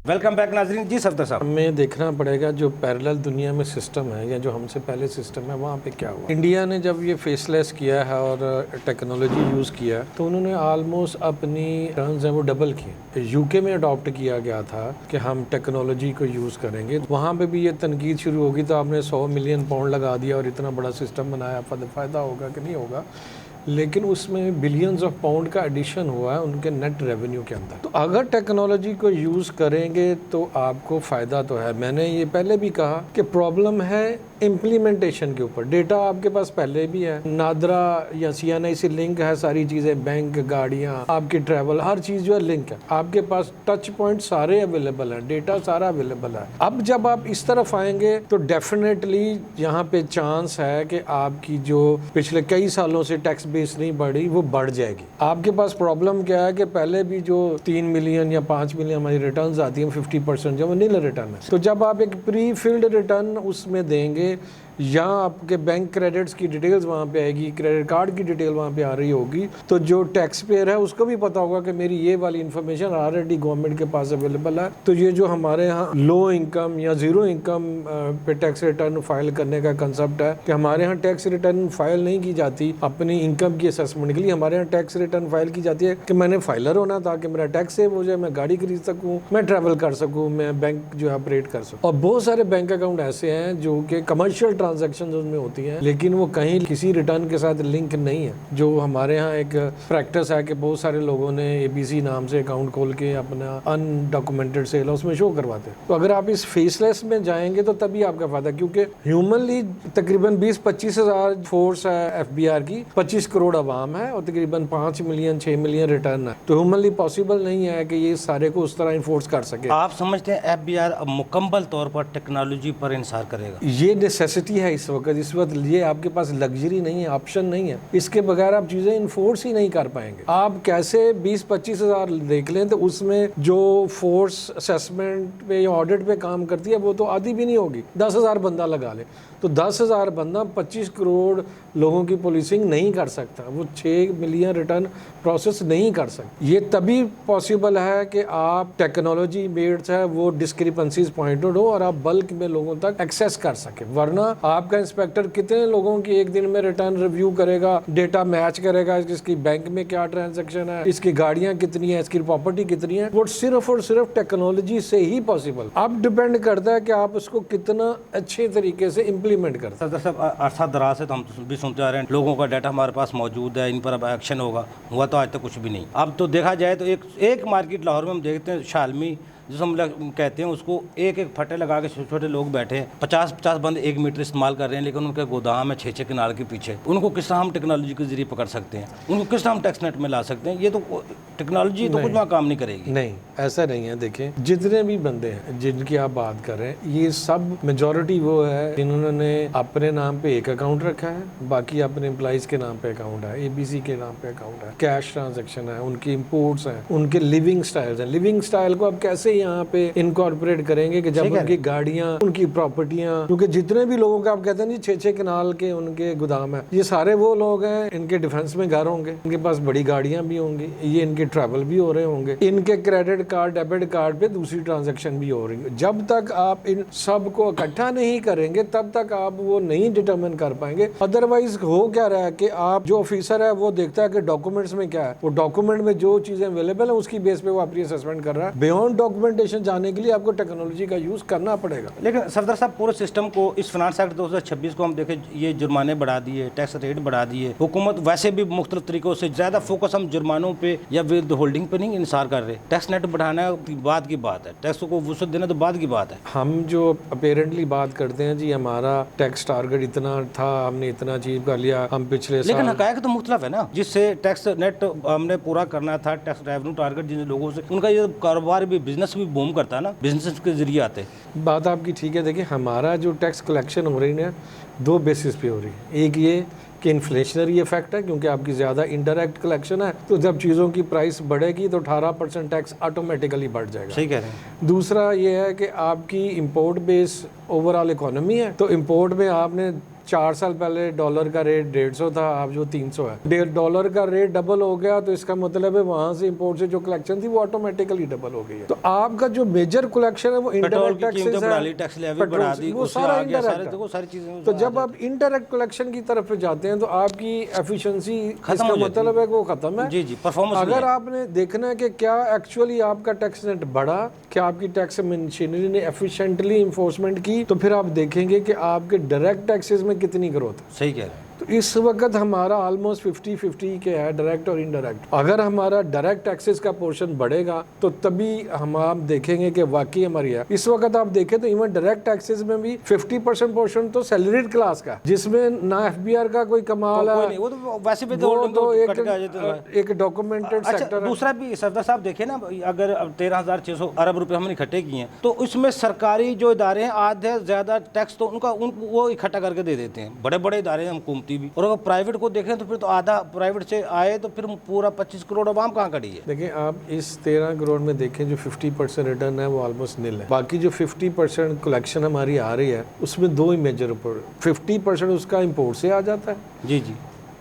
वेलकम बैक नाजरीन। जी सफदर साहब, हमें देखना पड़ेगा जो पैरेलल दुनिया में सिस्टम है या जो हमसे पहले सिस्टम है वहाँ पे क्या हुआ। इंडिया ने जब ये फेसलेस किया है और टेक्नोलॉजी यूज़ किया तो उन्होंने ऑलमोस्ट अपनी टर्न्स हैं वो डबल किए। यूके में अडॉप्ट किया गया था कि हम टेक्नोलॉजी को यूज़ करेंगे, वहाँ पे भी ये तनकीद शुरू होगी तो आपने 100 मिलियन पाउंड लगा दिया और इतना बड़ा सिस्टम बनाया, फ़ायदा होगा कि नहीं होगा? लेकिन उसमें बिलियंस ऑफ पाउंड का एडिशन हुआ है उनके नेट रेवेन्यू के अंदर। तो अगर टेक्नोलॉजी को यूज़ करेंगे तो आपको फ़ायदा तो है। मैंने ये पहले भी कहा कि प्रॉब्लम है इम्प्लीमेंटेशन के ऊपर। डेटा आपके पास पहले भी है, नादरा या CNI से लिंक है सारी चीज़ें, बैंक, गाड़ियाँ, आपकी ट्रैवल, हर चीज़ जो है लिंक है। आपके पास टच पॉइंट सारे अवेलेबल हैं, डेटा सारा अवेलेबल है। अब जब आप इस तरफ आएंगे तो डेफिनेटली यहाँ पे चांस है कि आपकी जो पिछले कई सालों से टैक्स बेस नहीं बढ़ी वो बढ़ जाएगी। आपके पास प्रॉब्लम क्या है कि पहले भी जो 3 मिलियन या 5 मिलियन हमारी रिटर्न्स आती हैं 50% जो वो नील रिटर्न है। तो जब आप एक प्री फिल्ड रिटर्न उसमें देंगे या आपके बैंक क्रेडिट्स की डिटेल्स वहाँ पे आएगी, क्रेडिट कार्ड की डिटेल वहाँ पे आ रही होगी, तो जो टैक्स पेयर है उसको भी पता होगा कि मेरी ये वाली इन्फॉर्मेशन ऑलरेडी गवर्नमेंट के पास अवेलेबल है। तो ये जो हमारे यहाँ लो इनकम या ज़ीरो इनकम पे टैक्स रिटर्न फाइल करने का कंसेप्ट है कि हमारे यहाँ टैक्स रिटर्न फाइल नहीं की जाती अपनी इनकम की असेसमेंट के लिए, हमारे यहाँ टैक्स रिटर्न फाइल की जाती है कि मैंने फाइलर होना ताकि मेरा टैक्स सेव हो जाए, मैं गाड़ी खरीद सकूँ, मैं ट्रैवल कर सकूँ, मैं बैंक जो है ऑपरेट कर सकूँ। और बहुत सारे बैंक अकाउंट ऐसे हैं जो कि कमर्शियल ट्रांजेक्शन उसमें होती हैं लेकिन वो कहीं किसी रिटर्न के साथ लिंक नहीं है। जो हमारे यहाँ एक प्रैक्टिस है कि बहुत सारे लोगों ने ABC नाम से अकाउंट खोल के अपना अनडॉक्यूमेंटेड सेल उसमें शो करवाते हैं। तो अगर आप इस फेसलेस में जाएंगे तो तभी आपका फायदा, क्योंकि ह्यूमनली तकरीबन 20-25 हज़ार फोर्स है FBR की, 25 करोड़ आवाम है और तकरीबन 5 मिलियन 6 मिलियन रिटर्न है। तो ह्यूमनली पॉसिबल नहीं है कि ये सारे को उस तरह इन्फोर्स कर सके। आप समझते हैं FBR अब मुकम्मल तौर पर टेक्नोलॉजी पर इंसार करेगा? ये नेसेसिटी है इस वक्त ये आपके पास लग्जरी नहीं है, ऑप्शन नहीं है। इसके बगैर आप चीज़ें इन्फोर्स ही नहीं कर पाएंगे। आप कैसे 20-25 हज़ार देख लें तो उसमें जो फोर्स असेसमेंट पे या ऑडिट पे काम करती है वो तो आधी भी नहीं होगी। 10,000 बंदा लगा ले तो 10,000 बंदा 25 करोड़ लोगों की पुलिसिंग नहीं कर सकता, वो 6 मिलियन रिटर्न प्रोसेस नहीं कर सकता। ये तभी पॉसिबल है कि आप टेक्नोलॉजी बेस्ड है वो डिस्क्रिपेंसीज पॉइंटेड हो और आप बल्क में लोगों तक एक्सेस कर सके। वरना आपका इंस्पेक्टर कितने लोगों की एक दिन में रिटर्न रिव्यू करेगा, डेटा मैच करेगा, इसकी बैंक में क्या ट्रांजैक्शन है, इसकी गाड़ियां कितनी है, इसकी प्रॉपर्टी कितनी है, वो सिर्फ और सिर्फ टेक्नोलॉजी से ही पॉसिबल। अब डिपेंड करता है कि आप उसको कितना अच्छे तरीके से इम्प्लीमेंट करते हैं। सर साहब अरसा दराज से तो हम भी सुनते आ रहे हैं लोगों का डाटा हमारे पास मौजूद है, इन पर अब एक्शन होगा, हुआ तो आज तक कुछ भी नहीं। अब तो देखा जाए तो एक मार्केट लाहौर में हम देखते हैं शालमी जिसको हम कहते हैं, उसको एक फटे लगा के छोटे छोटे लोग बैठे हैं, 50-50 बंद 1 मीटर इस्तेमाल कर रहे हैं, लेकिन उनके गोदाम है 6-6 किनार के पीछे। उनको किस तरह हम टेक्नोलॉजी के जरिए पकड़ सकते हैं, उनको किस तरह हम टैक्स नेट में ला सकते हैं? ये तो टेक्नोलॉजी तो कुछ वहाँ काम नहीं करेगी। नहीं, ऐसा नहीं है। देखें जितने भी बंदे हैं जिनकी आप बात कर रहे हैं, ये सब मेजॉरिटी वो है जिन्होंने अपने नाम पे एक अकाउंट रखा है, बाकी अपने एम्प्लॉइज के नाम पे अकाउंट है, ABC के नाम पे अकाउंट है, कैश ट्रांजेक्शन है, उनकी इम्पोर्ट्स हैं, उनके लिविंग स्टाइल्स हैं। लिविंग स्टाइल को आप कैसे यहाँ पे इनकॉर्पोरेट करेंगे कि जब उनकी गाड़ियां, उनकी प्रॉपर्टियां, क्योंकि जितने भी लोगों का आप कहते हैं जी 6-6 कनाल के उनके गोदाम है, ये सारे वो लोग हैं, इनके डिफेंस में घर होंगे, इनके पास बड़ी गाड़ियां भी होंगी, ये इनके ट्रैवल भी हो रहे होंगे, इनके क्रेडिट कार्ड डेबिट कार्ड पे दूसरी ट्रांजैक्शन भी हो रही है। जब तक आप इन सब को इकट्ठा नहीं करेंगे तब तक आप वो नहीं डिटरमिन कर पाएंगे। अदरवाइज हो क्या रहा है कि आप जो ऑफिसर है वो देखता है कि डॉक्यूमेंट्स में क्या है, वो डॉक्यूमेंट में जो चीजें अवेलेबल है उसकी बेस पे वो अपनी असेसमेंट कर रहा है। बियॉन्ड डॉक्यूमेंटेशन जाने के लिए आपको टेक्नोलॉजी का यूज करना पड़ेगा। लेकिन सफदर साहब पूरे सिस्टम को इस फाइनेंस एक्ट 2026 को हम देखें, ये जुर्माने बढ़ा दिए, टैक्स रेट बढ़ा दिए, हुकूमत वैसे भी मुख्तलिफ तरीकों से ज़्यादा फोकस हम जुर्मानों पे या विद होल्डिंग पे नहीं इंसार कर रहे। टैक्स नेट बढ़ाना बाद की बात है, टैक्स को वसूल देना तो बाद की बात है। हम जो अपेरेंटली बात करते हैं जी हमारा टैक्स टारगेट इतना था, हमने इतना अचीव कर लिया, हम पिछले लेकिन हकायक तो मुख्तलिफ है ना, जिससे टैक्स नेट हमने पूरा करना था, टैक्स रेवेन्यू टारगेट जिन लोगों से उनका ये कारोबार भी बिजनेस भी बूम करता है ना, बिजनेस के जरिए आते। बात आपकी ठीक है। देखिए हमारा जो टैक्स कलेक्शन हो रही है 2 बेसिस पे हो रही है। एक ये कि इन्फ्लेशनरी इफेक्ट है, क्योंकि आपकी ज़्यादा इंडायरेक्ट कलेक्शन है, तो जब चीज़ों की प्राइस बढ़ेगी तो 18% टैक्स ऑटोमेटिकली बढ़ जाएगा। सही कह रहे हैं। दूसरा ये है कि आपकी इंपोर्ट बेस ओवरऑल इकोनॉमी है, तो इंपोर्ट में आपने 4 साल पहले डॉलर का रेट 150 था, अब जो 300 है, डॉलर का रेट डबल हो गया, तो इसका मतलब है वहां से इंपोर्ट से जो कलेक्शन थी वो ऑटोमेटिकली डबल हो गई है। तो आपका जो मेजर कलेक्शन है वो इंडायरेक्ट टैक्सेस है, टैक्स लेवी बढ़ा दी, वो सारा इंडायरेक्ट है, सारी चीजें। तो जब आप इंडायरेक्ट कलेक्शन की तरफ जाते हैं तो आपकी एफिशिएंसी, इसका मतलब है कि वो खत्म है। जी जी, परफॉर्मेंस। अगर आपने देखना है कि क्या एक्चुअली आपका टैक्स नेट बढ़ा, क्या आपकी टैक्स मशीनरी ने एफिशिएंटली इन्फोर्समेंट की, तो फिर आप देखेंगे कि आपके डायरेक्ट टैक्सेस में कितनी ग्रोथ है। सही कह रहे हैं। तो इस वक्त हमारा ऑलमोस्ट 50-50 के है, डायरेक्ट और इनडायरेक्ट। अगर हमारा डायरेक्ट टैक्सेस का पोर्शन बढ़ेगा तो तभी हम आप देखेंगे कि वाकई हमारी है। इस वक्त आप देखें तो इवन डायरेक्ट टैक्सेस में भी 50% पोर्शन तो सैलरीड क्लास का, जिसमें ना FBR का कोई कमाल है, वो तो वैसे भी वो तो एक डॉक्यूमेंटेड सेक्टर है। दूसरा भी सरदार साहब देखे ना, अगर 13,600 अरब रुपए हमने इकट्ठे किए हैं तो उसमें सरकारी जो इदारे हैं आधे ज्यादा टैक्स तो उनका वो इकट्ठा करके दे देते हैं, बड़े बड़े इदारे हैं हुकूमती भी। और अगर प्राइवेट को देखें तो फिर तो आधा प्राइवेट से आए तो फिर पूरा 25 करोड़ आवाम कहाँ खड़ी है। देखिए आप इस 13 करोड़ में देखें जो 50% रिटर्न है वो ऑलमोस्ट निल है। बाकी जो 50% कलेक्शन हमारी आ रही है उसमें दो ही मेजर ऊपर 50% उसका इंपोर्ट से आ जाता है। जी जी।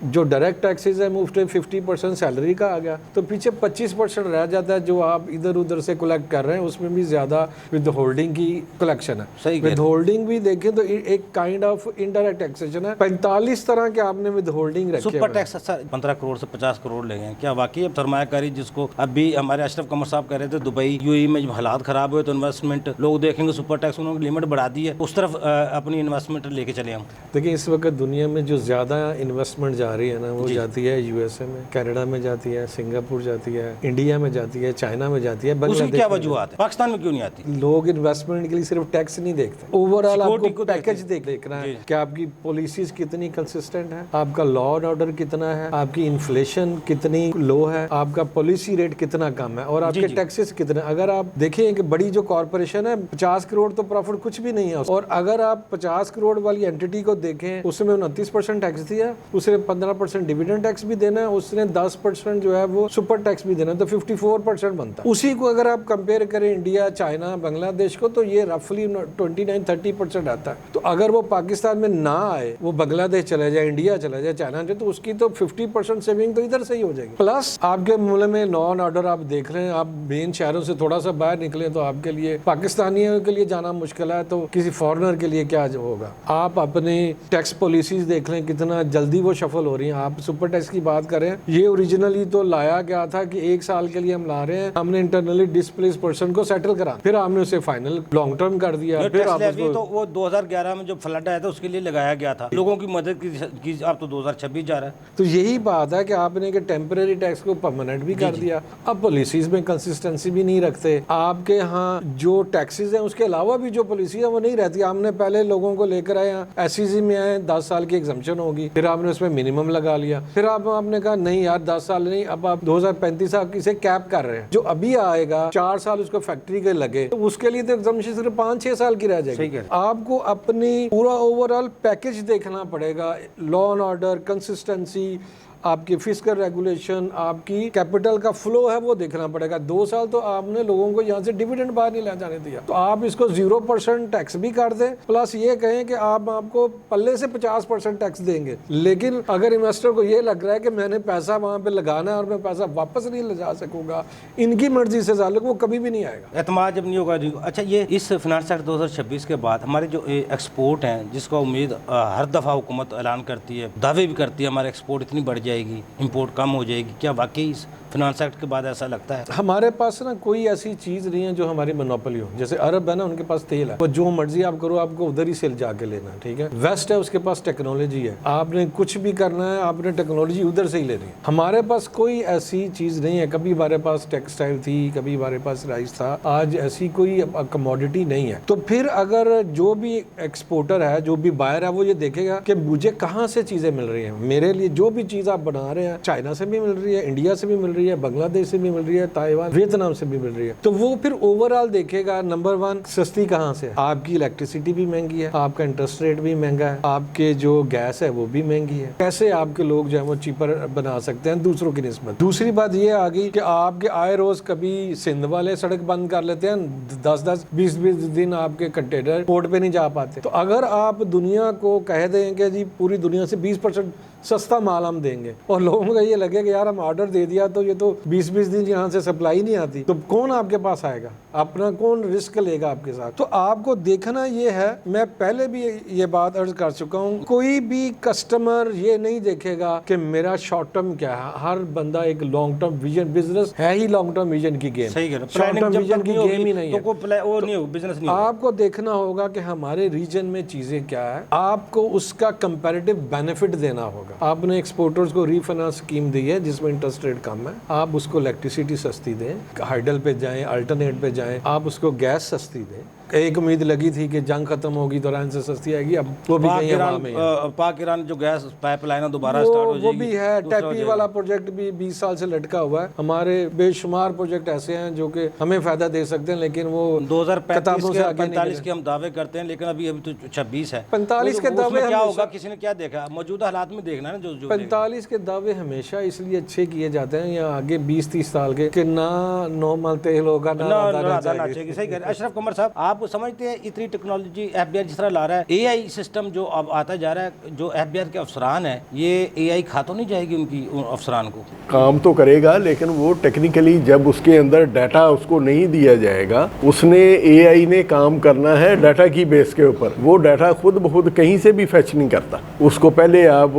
जो डायरेक्ट टैक्सेस है मुफ्त 50% सैलरी का आ गया, तो पीछे 25% रह जाता है जो आप इधर उधर से कलेक्ट कर रहे हैं, उसमें भी ज्यादा विद होल्डिंग की कलेक्शन है। सही विद होल्डिंग भी देखें तो एक काइंड ऑफ इनडायरेक्ट टैक्सेशन है। 45 तरह के आपने विद होल्डिंग रखे। सुपर टैक्स सर 15 करोड़ से 50 करोड़ ले गए, क्या वाकई अब सरमायाकारी जिसको अभी हमारे अशरफ कमर साहब कह रहे थे दुबई UAE में जब हालात खराब हुए तो इन्वेस्टमेंट लोग देखेंगे सुपर टैक्स उन्होंने लिमिट बढ़ा दी है, उस तरफ अपनी इन्वेस्टमेंट लेके चले हम। देखिए इस वक्त दुनिया में जो ज्यादा इन्वेस्टमेंट जा रही है ना वो जाती है USA में, कनाडा में जाती है, सिंगापुर जाती है, इंडिया में जाती है, चाइना में जाती है, बांग्लादेश। क्या वजूहत है पाकिस्तान में क्यों नहीं आती? लोग इन्वेस्टमेंट के लिए सिर्फ टैक्स नहीं देखते, ओवरऑल आपको पैकेज देखना है कि आपकी पॉलिसीज कितनी कंसिस्टेंट है, आपका लॉ एंड ऑर्डर कितना है, आपकी इन्फ्लेशन कितनी लो है, आपका पॉलिसी रेट कितना कम है और आपके टैक्सेस कितने। अगर आप देखें कि बड़ी जो कॉर्पोरेशन है 50 करोड़ तो प्रॉफिट कुछ भी नहीं है, और अगर आप 50 करोड़ वाली एंटिटी को देखें उसमें 29% टैक्स दिया, उसने 15% डिविडेंड टैक्स भी देना है, उसने 10% जो है वो सुपर टैक्स भी देना है, तो 54% बनता है। उसी को अगर आप कंपेयर करें इंडिया, चाइना, बांग्लादेश को तो ये रफली 29-30% आता है। तो अगर वो पाकिस्तान में ना आए, वो बांग्लादेश चला जाए, इंडिया चला जाए, चाइना जाए, तो उसकी तो 50% सेविंग तो इधर से ही हो जाएगी। प्लस आपके मुल्क में लॉ एंड ऑर्डर आप देख रहे हैं, आप मेन शहरों से थोड़ा सा बाहर निकले तो आपके लिए पाकिस्तानियों के लिए जाना मुश्किल है, तो किसी फॉरेनर के लिए क्या होगा। आप अपनी टैक्स पॉलिसीज देख लें कितना जल्दी वो शफल हो रही है। आप सुपर टैक्स की बात करें, ये ओरिजिनली तो लाया गया था कि 1 साल के लिए हम ला रहे हैं, हमने इंटरनली डिस्प्लेस पर्सन को सेटल करा, फिर हमने उसे फाइनल लॉन्ग टर्म कर दिया। फिर आप तो वो 2011 में जो फ्लड आया था उसके लिए लगाया गया था, लोगों की मदद की। आप तो 2026 जा रहा है, तो यही बात है कि आपने टेम्परेरी टैक्स को परमानेंट भी कर दिया। अब पॉलिसीज में कंसिस्टेंसी भी नहीं रखते, आपके यहाँ जो टैक्सेस हैं उसके अलावा भी जो पॉलिसी है वो नहीं रहती। हमने पहले लोगों को लेकर आए SEZ में आए, 10 साल की एग्जम्पशन होगी, फिर आपने उसमें मिनिमम लगा लिया, फिर आपने कहा नहीं यार 10 साल नहीं, अब आप 2035 आप इसे कैप कर रहे हैं। जो अभी आएगा 4 साल उसको फैक्ट्री के लगे तो उसके लिए तो एग्जम्पशन सिर्फ 5-6 साल की रह जाएगी। आपको अपनी पूरा ओवरऑल पैकेज देखना पड़ेगा, लॉ एंड ऑर्डर, कंसिस्टेंसी, आपकी फिस्कल रेगुलेशन, आपकी कैपिटल का फ्लो है वो देखना पड़ेगा। 2 साल तो आपने लोगों को यहाँ से डिविडेंड बाहर नहीं ले जाने दिया, तो आप इसको 0% टैक्स भी कर दें, प्लस ये कहें कि आपको पल्ले से 50% टैक्स देंगे। लेकिन अगर इन्वेस्टर को ये लग रहा है कि मैंने पैसा वहाँ पे लगाना है और मैं पैसा वापस नहीं ले जा सकूंगा इनकी मर्जी से जालिक, वो कभी भी नहीं आएगा, एतमाद जब नहीं होगा। अच्छा, ये इस फिनांस एक्ट 2026 के बाद हमारे जो एक्सपोर्ट हैं, जिसका उम्मीद हर दफ़ा हुकूमत ऐलान करती है, दावे भी करती है हमारे एक्सपोर्ट इतनी बढ़ जाएगी, इंपोर्ट कम हो जाएगी, क्या वाकई इस फिनांस एक्ट के बाद ऐसा लगता है? हमारे पास ना कोई ऐसी चीज़ नहीं है जो हमारी मोनोपोली हो। जैसे अरब है ना, उनके पास तेल है, वो जो मर्जी आप करो आपको उधर ही से जाके लेना, ठीक है। वेस्ट है, उसके पास टेक्नोलॉजी है, आपने कुछ भी करना है आपने टेक्नोलॉजी उधर से ही लेनी है। हमारे पास कोई ऐसी चीज़ नहीं है, कभी हमारे पास टेक्सटाइल थी, कभी हमारे पास राइस था, आज ऐसी कोई कमोडिटी नहीं है। तो फिर अगर जो भी एक्सपोर्टर है, जो भी बायर है, वो ये देखेगा कि मुझे कहाँ से चीज़ें मिल रही हैं, मेरे लिए जो भी चीज़ आप बना रहे हैं चाइना से भी मिल रही है, इंडिया से भी मिल रही है, बांग्लादेश से भी मिल रही है, ताइवान, वियतनाम से भी मिल रही है, तो वो फिर ओवरऑल देखेगा नंबर 1 सस्ती कहाँ से है। आपकी इलेक्ट्रिसिटी भी महंगी है, आपका इंटरेस्ट रेट भी महंगा है, आपके जो गैस है वो भी महंगी है, कैसे आपके लोग जो है वो चीपर बना सकते हैं दूसरों की निस्बत। दूसरी बात ये आ गई कि आपके आए रोज कभी सिंध वाले सड़क बंद कर लेते हैं, 10-10, 20-20 दिन आपके कंटेनर पोर्ट पे नहीं जा पाते। तो अगर आप दुनिया को कह दें कि जी पूरी दुनिया से 20% सस्ता माल हम देंगे और लोगों को ये लगे कि यार हम ऑर्डर दे दिया तो ये ये तो 20-20 दिन यहाँ से सप्लाई नहीं आती, तो कौन आपके पास आएगा, अपना कौन रिस्क लेगा आपके साथ। तो आपको देखना ये है, मैं पहले भी ये बात अर्ज कर चुका हूँ, कोई भी कस्टमर ये नहीं देखेगा कि मेरा शॉर्ट टर्म क्या है। हर बंदा एक लॉन्ग टर्म विजन, बिजनेस है ही लॉन्ग टर्म विजन की गेम, सही कह रहे हो। शॉर्ट टर्म विजन की गेम ही नहीं है, वो नहीं हो, बिजनेस नहीं होगा। आपको देखना होगा कि हमारे रीजन में चीजें क्या है, आपको उसका कंपैरेटिव बेनिफिट देना होगा। आपने एक्सपोर्टर्स को रीफाइनेंस स्कीम दी है जिसमें इंटरेस्ट रेट कम है, आप उसको इलेक्ट्रिसिटी सस्ती दें, हाइडल पे जाएं, अल्टरनेट पे जाएं, आप उसको गैस सस्ती दें। एक उम्मीद लगी थी कि जंग खत्म होगी तो ईरान से सस्ती आएगी, अब वो भी कहीं हवा में है। पाक ईरान जो गैस पाइपलाइन दोबारा स्टार्ट हो जाएगी, वो भी है। टैपी वाला प्रोजेक्ट भी 20 साल से लटका हुआ है। हमारे बेशुमार प्रोजेक्ट ऐसे हैं जो कि हमें फायदा दे सकते हैं, लेकिन वो 2045 के हम दावे करते हैं, लेकिन अभी तो 26 है। 45 के दावे क्या होगा, किसी ने क्या देखा, मौजूदा हालात में देखना है ना। जो 45 के दावे हमेशा इसलिए अच्छे किए जाते हैं या आगे 20-30 साल के कि ना नॉर्मल तेल होगा ना चाहिए। सही कह रहे हैं अशरफ कमर साहब, आप समझते हैं इतनी टेक्नोलॉजी FBI जिस तरह ला रहा है, AI सिस्टम जो अब आता जा रहा है, जो FBI के अफसरान है, ये AI खा तो नहीं जाएगी उनकी अफसरान को? काम तो करेगा, लेकिन वो टेक्निकली जब उसके अंदर डाटा उसको नहीं दिया जाएगा, उसने AI ने काम करना है डाटा की बेस के ऊपर। वो डाटा खुद ब खुद कहीं से भी फेच नहीं करता। उसको पहले आप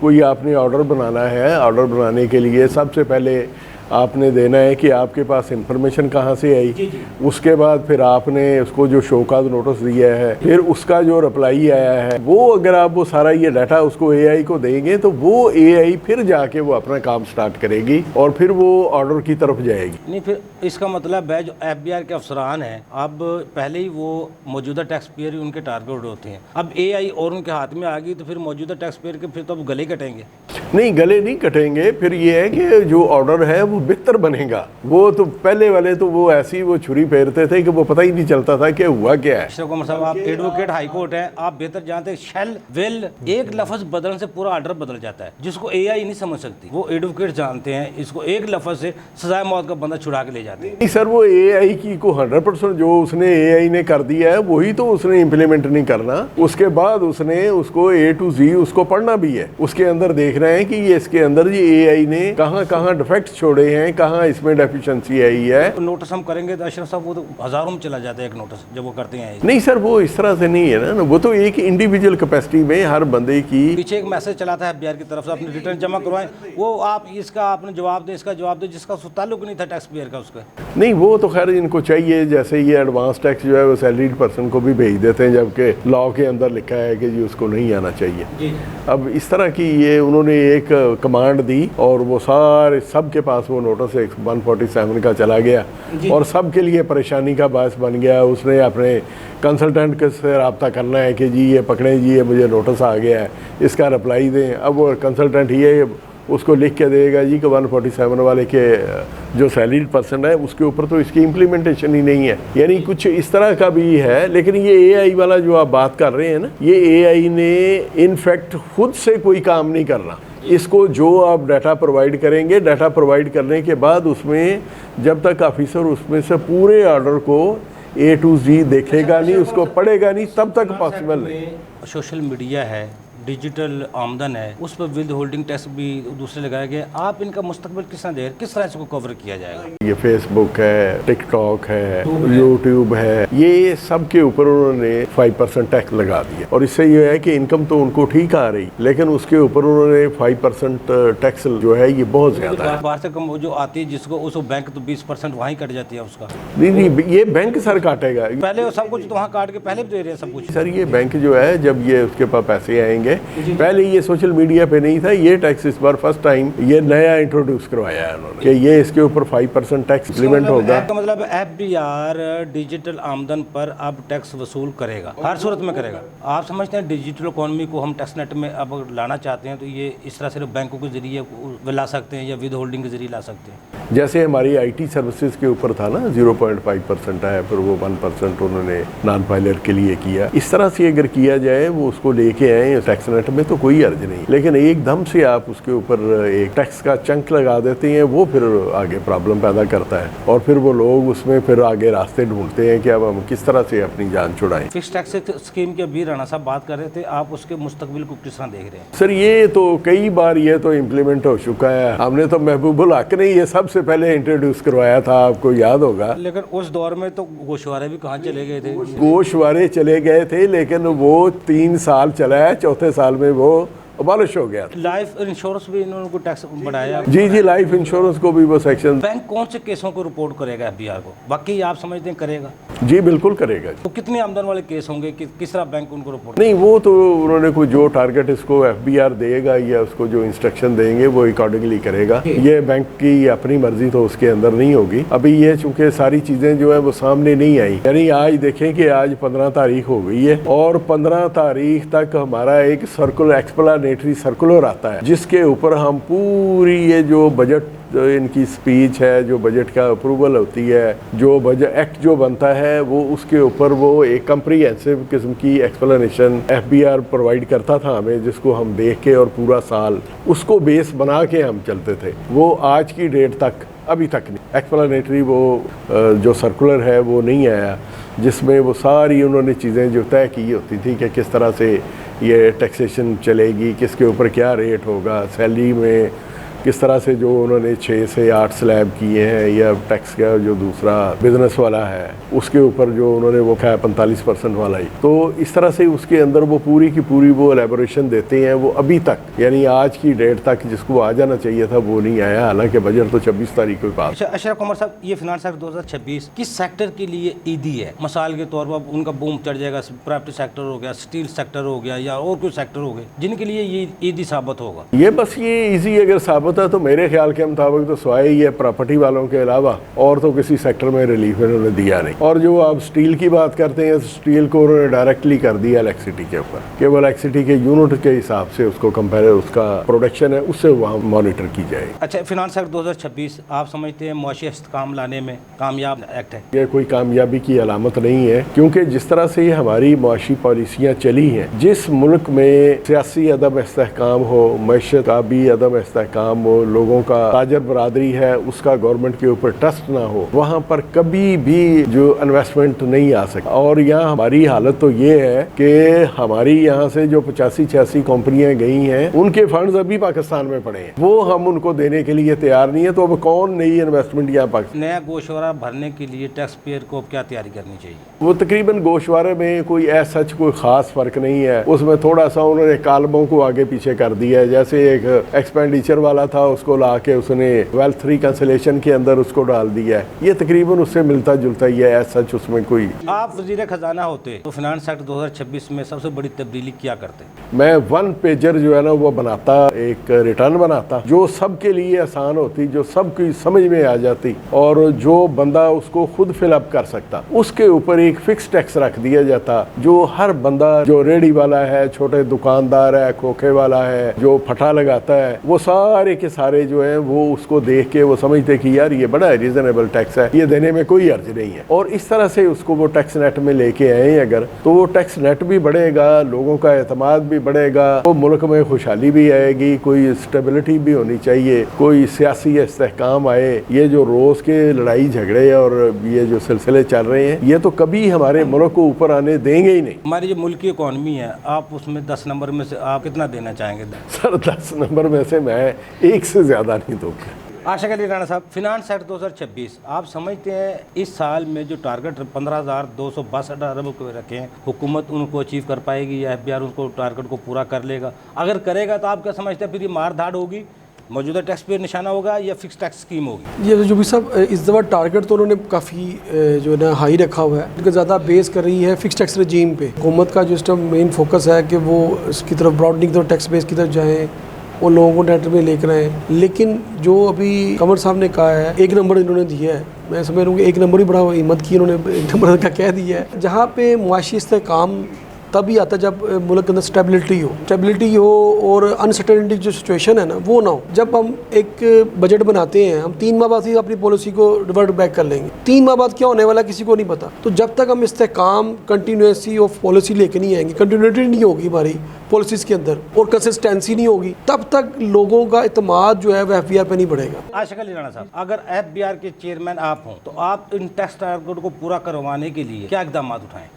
कोई आपने ऑर्डर बनाना है, ऑर्डर बनाने के लिए सबसे पहले आपने देना है कि आपके पास इंफॉर्मेशन कहाँ से आई। उसके बाद फिर आपने उसको जो शोकाज नोटिस दिया है, फिर उसका जो रिप्लाई आया है, वो अगर आप वो सारा ये डाटा उसको AI को देंगे तो वो AI फिर जाके वो अपना काम स्टार्ट करेगी और फिर वो ऑर्डर की तरफ जाएगी। नहीं, फिर इसका मतलब है जो FBI के अफसरान हैं, अब पहले ही वो मौजूदा टैक्स पेयर ही उनके टारगेट होते हैं। अब AI और उनके हाथ में आ गई तो फिर मौजूदा टैक्स पेयर के फिर तो अब गले कटेंगे। नहीं, गले नहीं कटेंगे। फिर ये है कि जो ऑर्डर है वो बेहतर बनेगा। वो तो पहले वाले तो वो ऐसी वो छुरी फेरते थे कि वो पता ही नहीं चलता था कि हुआ क्या है। अशरफ कमर साहब, आप एडवोकेट हाई कोर्ट हैं, आप बेहतर जानते हैं। शेल विल एक लफ्ज बदलने से पूरा ऑर्डर बदल जाता है, जिसको AI नहीं समझ सकती। वो एडवोकेट जानते हैं, इसको एक लफ्ज से सजाए मौत का बंदा छुड़ा के ले जाते हैं। नहीं सर, वो AI की को 100% जो उसने AI ने कर दिया है वही तो उसने इम्प्लीमेंट नहीं करना। उसके बाद उसने उसको A to Z उसको पढ़ना भी है। उसके अंदर देख रहे हैं कि ये इसके अंदर ये AI ने कहाँ कहाँ डिफेक्ट छोड़े हैं, कहाँ इसमें डेफिशिएंसी आई है। तो नोटिस हम करेंगे तो अशरफ साहब वो तो हजारों में चला जाता है एक नोटिस जब वो करते हैं। नहीं सर, वो इस तरह से नहीं है ना, वो तो एक इंडिविजुअल कैपेसिटी में हर बंदे की। पीछे एक मैसेज चला था FBI की तरफ से, अपने रिटर्न जमा करवाएं, वो आप इसका आपने जवाब दे, इसका जवाब दे, जिसका ताल्लुक नहीं था टैक्स पेयर का उसका। नहीं, वो तो खैर इनको चाहिए, जैसे ये एडवांस टैक्स जो है वो सैलरीड पर्सन को भी भेज देते हैं, जबकि लॉ के अंदर लिखा है कि जी उसको नहीं आना चाहिए जी। अब इस तरह की ये उन्होंने एक कमांड दी और वो सारे सबके पास वो नोटिस 147 का चला गया और सबके लिए परेशानी का बायस बन गया। उसने अपने कंसल्टेंट के से रब्ता करना है कि जी ये पकड़ें, जी ये मुझे नोटिस आ गया है, इसका रिप्लाई दें। अब वो कंसल्टेंट ये उसको लिख के देगा जी कि 147 वाले के जो सैलरीड पर्सन है उसके ऊपर तो इसकी इम्प्लीमेंटेशन ही नहीं है। यानी कुछ इस तरह का भी है। लेकिन ये AI वाला जो आप बात कर रहे हैं ना, ये AI ने इनफैक्ट खुद से कोई काम नहीं करना। इसको जो आप डाटा प्रोवाइड करेंगे, डाटा प्रोवाइड करने के बाद उसमें जब तक ऑफिसर उसमें से पूरे ऑर्डर को A to Z देखेगा नहीं, उसको पढ़ेगा नहीं, तब तक पॉसिबल नहीं। सोशल मीडिया है, डिजिटल आमदन है, उस पर विद होल्डिंग टैक्स भी दूसरे लगाए गए। आप इनका मुस्तकबिल किस तरह इसको कवर किया जाएगा? ये फेसबुक है, टिकटॉक है, यूट्यूब है, ये सब के ऊपर उन्होंने 5% टैक्स लगा दिया और इससे ये है कि इनकम तो उनको ठीक आ रही, लेकिन उसके ऊपर उन्होंने 5% टैक्स जो है ये बहुत ज्यादा है। बाहर से कम जो आती है जिसको उसको बैंक तो 20% वहीं कट जाती है उसका। नहीं, ये बैंक सर काटेगा पहले सब कुछ तो वहाँ काट के पहले भी दे रहे हैं सब कुछ। सर ये बैंक जो है जब ये उसके पास पैसे आएंगे, पहले ये सोशल मीडिया पे नहीं था, ये टैक्स इस बार फर्स्ट टाइम ये नया इंट्रोड्यूस करवाया है उन्होंने कि ये इसके ऊपर 5% टैक्स इम्प्लीमेंट होगा। मतलब FBR डिजिटल आमदन पर अब टैक्स वसूल करेगा, हर सूरत में करेगा। आप समझते हैं डिजिटल इकोनॉमी को हम टैक्स नेट में अब लाना चाहते हैं तो ये इस तरह से बैंकों के जरिए ला सकते हैं या विद होल्डिंग के जरिए ला सकते हैं? जैसे हमारी IT सर्विसेज के ऊपर था ना 0.5% है, फिर वो 1% उन्होंने नॉन फाइलर के लिए किया। इस तरह से अगर किया जाए वो उसको लेके आए टैक्स नेट में तो कोई अर्ज नहीं, लेकिन एकदम से आप उसके ऊपर एक टैक्स का चंक लगा देते हैं, वो फिर आगे प्रॉब्लम पैदा करता है और फिर वो लोग उसमें फिर आगे रास्ते ढूंढते हैं कि अब हम किस तरह से अपनी जान छुड़ाएं। फिक्स टैक्स स्कीम के अभी राणा साहब बात कर रहे थे, आप उसके मुस्तकबिल को किस तरह देख रहे हैं? सर ये तो कई बार ये तो इम्प्लीमेंट हो चुका है। हमने तो महबूबुल हक ने ये सबसे पहले इंट्रोड्यूस करवाया था, आपको याद होगा। लेकिन उस दौर में तो गोशवारे भी कहाँ चले गए थे? गोशवारे चले गए थे, लेकिन वो 3 साल चला है, चौथे साल में वो अबॉलिश हो गया। लाइफ इंश्योरेंस भी इन्होंने को टैक्स बढ़ाया। जी लाइफ इंश्योरेंस को भी वो सेक्शन। बैंक कौन से केसों को रिपोर्ट करेगा FBR को? बाकी आप समझते हैं करेगा? जी बिल्कुल करेगा। तो कितनी आमदन वाले केस होंगे कि किस तरह बैंक उनको रिपोर्ट? नहीं, वो तो उन्होंने कोई जो टारगेट इसको FBR देगा या उसको जो इंस्ट्रक्शन देंगे वो अकॉर्डिंगली करेगा। ये बैंक की अपनी मर्जी तो उसके अंदर नहीं होगी। अभी ये चूंकि सारी चीजें जो है वो सामने नहीं आई, यानी आज देखें कि आज 15 तारीख हो गई है और 15 तारीख तक हमारा एक सर्कुलर एक्सप्लेनेटरी सर्कुलर आता है जिसके ऊपर हम पूरी ये जो बजट इनकी स्पीच है, जो बजट का अप्रूवल होती है, जो बजट एक्ट जो बनता है, वो उसके ऊपर वो एक कम्प्रीहेंसिव किस्म की एक्सप्लेनेशन FBR प्रोवाइड करता था हमें, जिसको हम देख के और पूरा साल उसको बेस बना के हम चलते थे। वो आज की डेट तक अभी तक नहीं एक्सप्लेनेटरी वो जो सर्कुलर है वो नहीं आया, जिसमें वो सारी उन्होंने चीज़ें जो तय की होती थी कि किस तरह से ये टैक्सेशन चलेगी, किसके ऊपर क्या रेट होगा, सैलरी में किस तरह से जो उन्होंने 6 से 8 स्लैब किए हैं, या टैक्स का जो दूसरा बिजनेस वाला है उसके ऊपर जो उन्होंने वो खाया 45% वाला ही। तो इस तरह से उसके अंदर वो पूरी की पूरी वो एलेबोरेशन देते हैं। वो अभी तक यानी आज की डेट तक जिसको आ जाना चाहिए था वो नहीं आया, हालांकि बजट तो 26 तारीख को पास। अशरफ कुमार साहब, ये फिनांस एक्ट 2026 किस सेक्टर के लिए ईदी है? मिसाल के तौर पर उनका बूम चढ़ जाएगा, प्राइवेट सेक्टर हो गया, स्टील सेक्टर हो गया, या और कोई सेक्टर हो गए जिनके लिए ये ईदी साबित होगा? ये बस ये ईजी अगर साबित है तो मेरे ख्याल के मुताबिक तो स्वाय ये प्रॉपर्टी वालों के अलावा और तो किसी सेक्टर में रिलीफ इन्होंने दिया नहीं। और जो आप स्टील की बात करते हैं, स्टील को उन्होंने डायरेक्टली कर दिया इलेक्ट्रिसिटी के ऊपर, केवल इलेक्ट्रिसिटी के यूनिट के हिसाब से उसको कंपेयर, उसका प्रोडक्शन है उससे वहाँ मॉनिटर की जाएगी। अच्छा, फिनांस एक्ट 2026 आप समझते हैं मुआशी इस्तेकाम लाने में कामयाब एक्ट है? ये कोई कामयाबी की अलामत नहीं है, क्योंकि जिस तरह से हमारी मुआशी पॉलिसियाँ चली हैं, जिस मुल्क में सियासी अदम इस्तेहकाम हो, मैशत का भी अदम इस्तेहकाम हो, लोगों का ताजर बरादरी है उसका गवर्नमेंट के ऊपर ट्रस्ट ना हो, वहाँ पर कभी भी जो इन्वेस्टमेंट नहीं आ सकता। और यहाँ हमारी हालत तो ये है कि हमारी यहाँ से जो 85-86 कंपनियां गई हैं उनके फंड्स अभी पाकिस्तान में पड़े हैं, वो हम उनको देने के लिए तैयार नहीं है। तो अब कौन नई इन्वेस्टमेंट यहाँ पाकिस्तान? नया गोशवारा भरने के लिए टैक्स पेयर को क्या तैयारी करनी चाहिए? वो तकरीबन गोशवारे में कोई ऐसा कोई खास फर्क नहीं है, उसमें थोड़ा सा उन्होंने कालमों को आगे पीछे कर दिया है। जैसे एक एक्सपेंडिचर वाला था उसको ला के उसने वेल्थ रिकंसिलेशन के अंदर उसको डाल दिया है, ये तकरीबन उससे मिलता जुलता ही है, ऐसा उसमें कोई। आप वजीर खजाना होते तो फिनांस एक्ट 2026 में सबसे बड़ी तब्दीली क्या करते? मैं 1 पेजर जो है ना वो बनाता, एक रिटर्न बनाता जो सबके लिए आसान होती, जो सबकी समझ में आ जाती और जो बंदा उसको खुद फिलअप कर सकता। उसके ऊपर एक फिक्स टैक्स रख दिया जाता जो हर बंदा, जो रेडी वाला है, छोटे दुकानदार है, खोखे वाला है, जो फटा लगाता है, वो सारे के सारे जो है वो उसको देख के वो समझते कि यार ये बड़ा रीजनेबल टैक्स है, ये देने में कोई अर्ज नहीं है। और इस तरह से उसको वो टैक्स नेट में लेके आए अगर, तो वो टैक्स नेट भी बढ़ेगा, लोगों का एतमाद भी बढ़ेगा, तो मुल्क में खुशहाली भी आएगी, कोई स्टेबिलिटी भी होनी चाहिए, कोई सियासी इस्तेहकाम आए। ये जो रोज के लड़ाई झगड़े और ये जो सिलसिले चल रहे हैं, ये तो कभी हमारे मुल्क को ऊपर आने देंगे ही नहीं। हमारी जो मुल्क की इकॉनमी है, आप उसमें 10 नंबर में से आप कितना देना चाहेंगे? सर 10 नंबर में से मैं 1 से ज्यादा नहीं दूंगा। आशिक अली राणा साहब, फिनांस एक्ट 2026 आप समझते हैं इस साल में जो टारगेट 15,262 अरब को रखे हैं, हुकूमत उनको अचीव कर पाएगी या FBR उनको टारगेट को पूरा कर लेगा? अगर करेगा तो आप क्या समझते हैं फिर ये मार धाड़ होगी, मौजूदा टैक्स पे निशाना होगा या फिक्स टैक्स स्कीम होगी? ये जो भी सब इस दफ़ा टारगेट तो उन्होंने काफ़ी जो है ना हाई रखा हुआ है, क्योंकि ज़्यादा बेस कर रही है फिक्स टैक्स रजीम पे। हुकूमत का जो इस टाइम मेन फोकस है कि वो इसकी तरफ ब्रॉडनिंग की तरफ, टैक्स बेस की तरफ जाएँ, वो लोगों को नेट में लेकर आए। लेकिन जो अभी कमर साहब ने कहा है 1 नंबर इन्होंने दिया है, मैं समझ रहा हूँ कि 1 नंबर ही बड़ा हिम्मत की, इन्होंने 1 नंबर का कह दिया है। जहाँ पे मुआशी इस्तेहकाम तभी आता है जब मुल्क के अंदर स्टेबिलिटी हो और अनसर्टेनिटी जो सिचुएशन है ना वो ना हो। जब हम एक बजट बनाते हैं, हम 3 माह बाद ही अपनी पॉलिसी को रिवर्ट बैक कर लेंगे। 3 माह बाद क्या होने वाला किसी को नहीं पता। तो जब तक हम इस्तेकाम, कंटिन्यूएंसी ऑफ पॉलिसी लेके नहीं आएंगे, कंटिन्यूटी नहीं होगी हमारी पॉलिसीज़ के अंदर और कंसिस्टेंसी नहीं होगी, तब तक लोगों का इत्मीनान जो है वो FBR पे नहीं बढ़ेगा। आशिक अली राणा साहब, अगर FBR के चेयरमैन आप हों तो आप इन टैक्स टारगेट को पूरा करवाने के लिए क्या इकदाम उठाएं?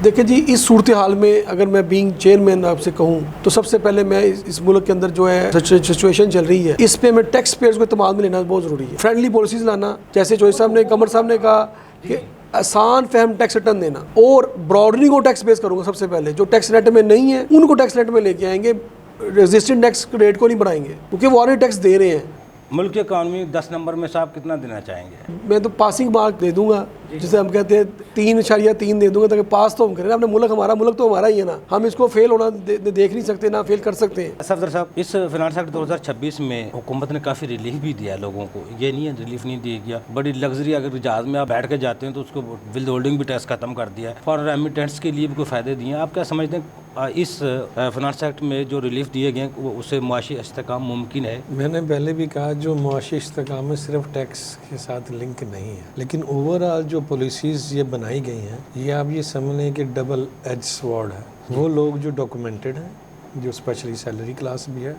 देखिए जी, इस सूरत हाल में अगर मैं बीइंग चेयरमैन आपसे कहूँ तो सबसे पहले मैं इस मुल्क के अंदर जो है सिचुएशन चल रही है, इस पे मैं टैक्स पेयर्स को इत्मीनान में लेना बहुत ज़रूरी है। फ्रेंडली पॉलिसीज़ लाना, जैसे चौधरी साहब ने, कमर साहब ने कहा कि आसान फहम टैक्स रिटर्न देना और ब्रॉडनिंग को टैक्स बेस करूँगा। सबसे पहले जो टैक्स रेट में नहीं है उनको टैक्स रेट में लेके आएंगे, रेजिस्टेंट टैक्स रेट को नहीं बढ़ाएंगे क्योंकि वो ऑलरेडी टैक्स दे रहे हैं। मुल्क की इकॉनमी 10 नंबर में से आप कितना देना चाहेंगे? मैं तो पासिंग मार्क दे दूंगा, जिसे हम कहते हैं 3.3 दे दूंगा, ताकि पास तो हम करें। अपने मुल्क तो हमारा ही है ना, हम इसको फेल होना देख नहीं सकते, ना फेल कर सकते हैं। सफदर साहब, इस फाइनेंस एक्ट 2026 में हुकूमत ने काफ़ी रिलीफ भी दिया लोगों को, ये नहीं है रिलीफ नहीं दिया गया। बड़ी लग्जरी, अगर जहाज़ में आप बैठ के जाते हैं तो उसको विद होल्डिंग भी टैक्स खत्म कर दिया है। फॉरेन रेमिटेंट्स के लिए भी कोई फ़ायदे दिए हैं। आप क्या समझते हैं इस फाइनेंस एक्ट में जो रिलीफ दिए गए हैं उससे मुआशी इस्तेकाम मुमकिन है? मैंने पहले भी कहा, जो मुआशी इस्तेकाम में सिर्फ टैक्स के साथ लिंक नहीं है, लेकिन ओवरऑल जो पॉलिसीज़ ये बनाई गई हैं, ये आप ये समझ लें कि डबल एज स्वॉर्ड है। वो लोग जो डॉक्यूमेंटेड हैं, जो स्पेशली सैलरी क्लास भी है,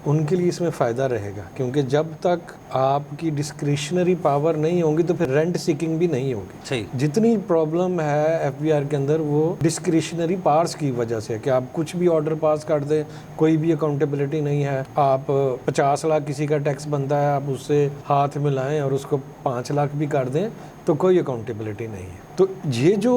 उनके लिए इसमें फ़ायदा रहेगा, क्योंकि जब तक आपकी डिस्क्रिशनरी पावर नहीं होगी तो फिर रेंट सीकिंग भी नहीं होगी। सही। जितनी प्रॉब्लम है FBR के अंदर वो डिस्क्रिशनरी पावर्स की वजह से है कि आप कुछ भी ऑर्डर पास कर दें, कोई भी अकाउंटेबिलिटी नहीं है। आप 50 लाख किसी का टैक्स बनता है, आप उससे हाथ मिलाएं और उसको 5 लाख भी कर दें तो कोई अकाउंटेबिलिटी नहीं है। तो ये जो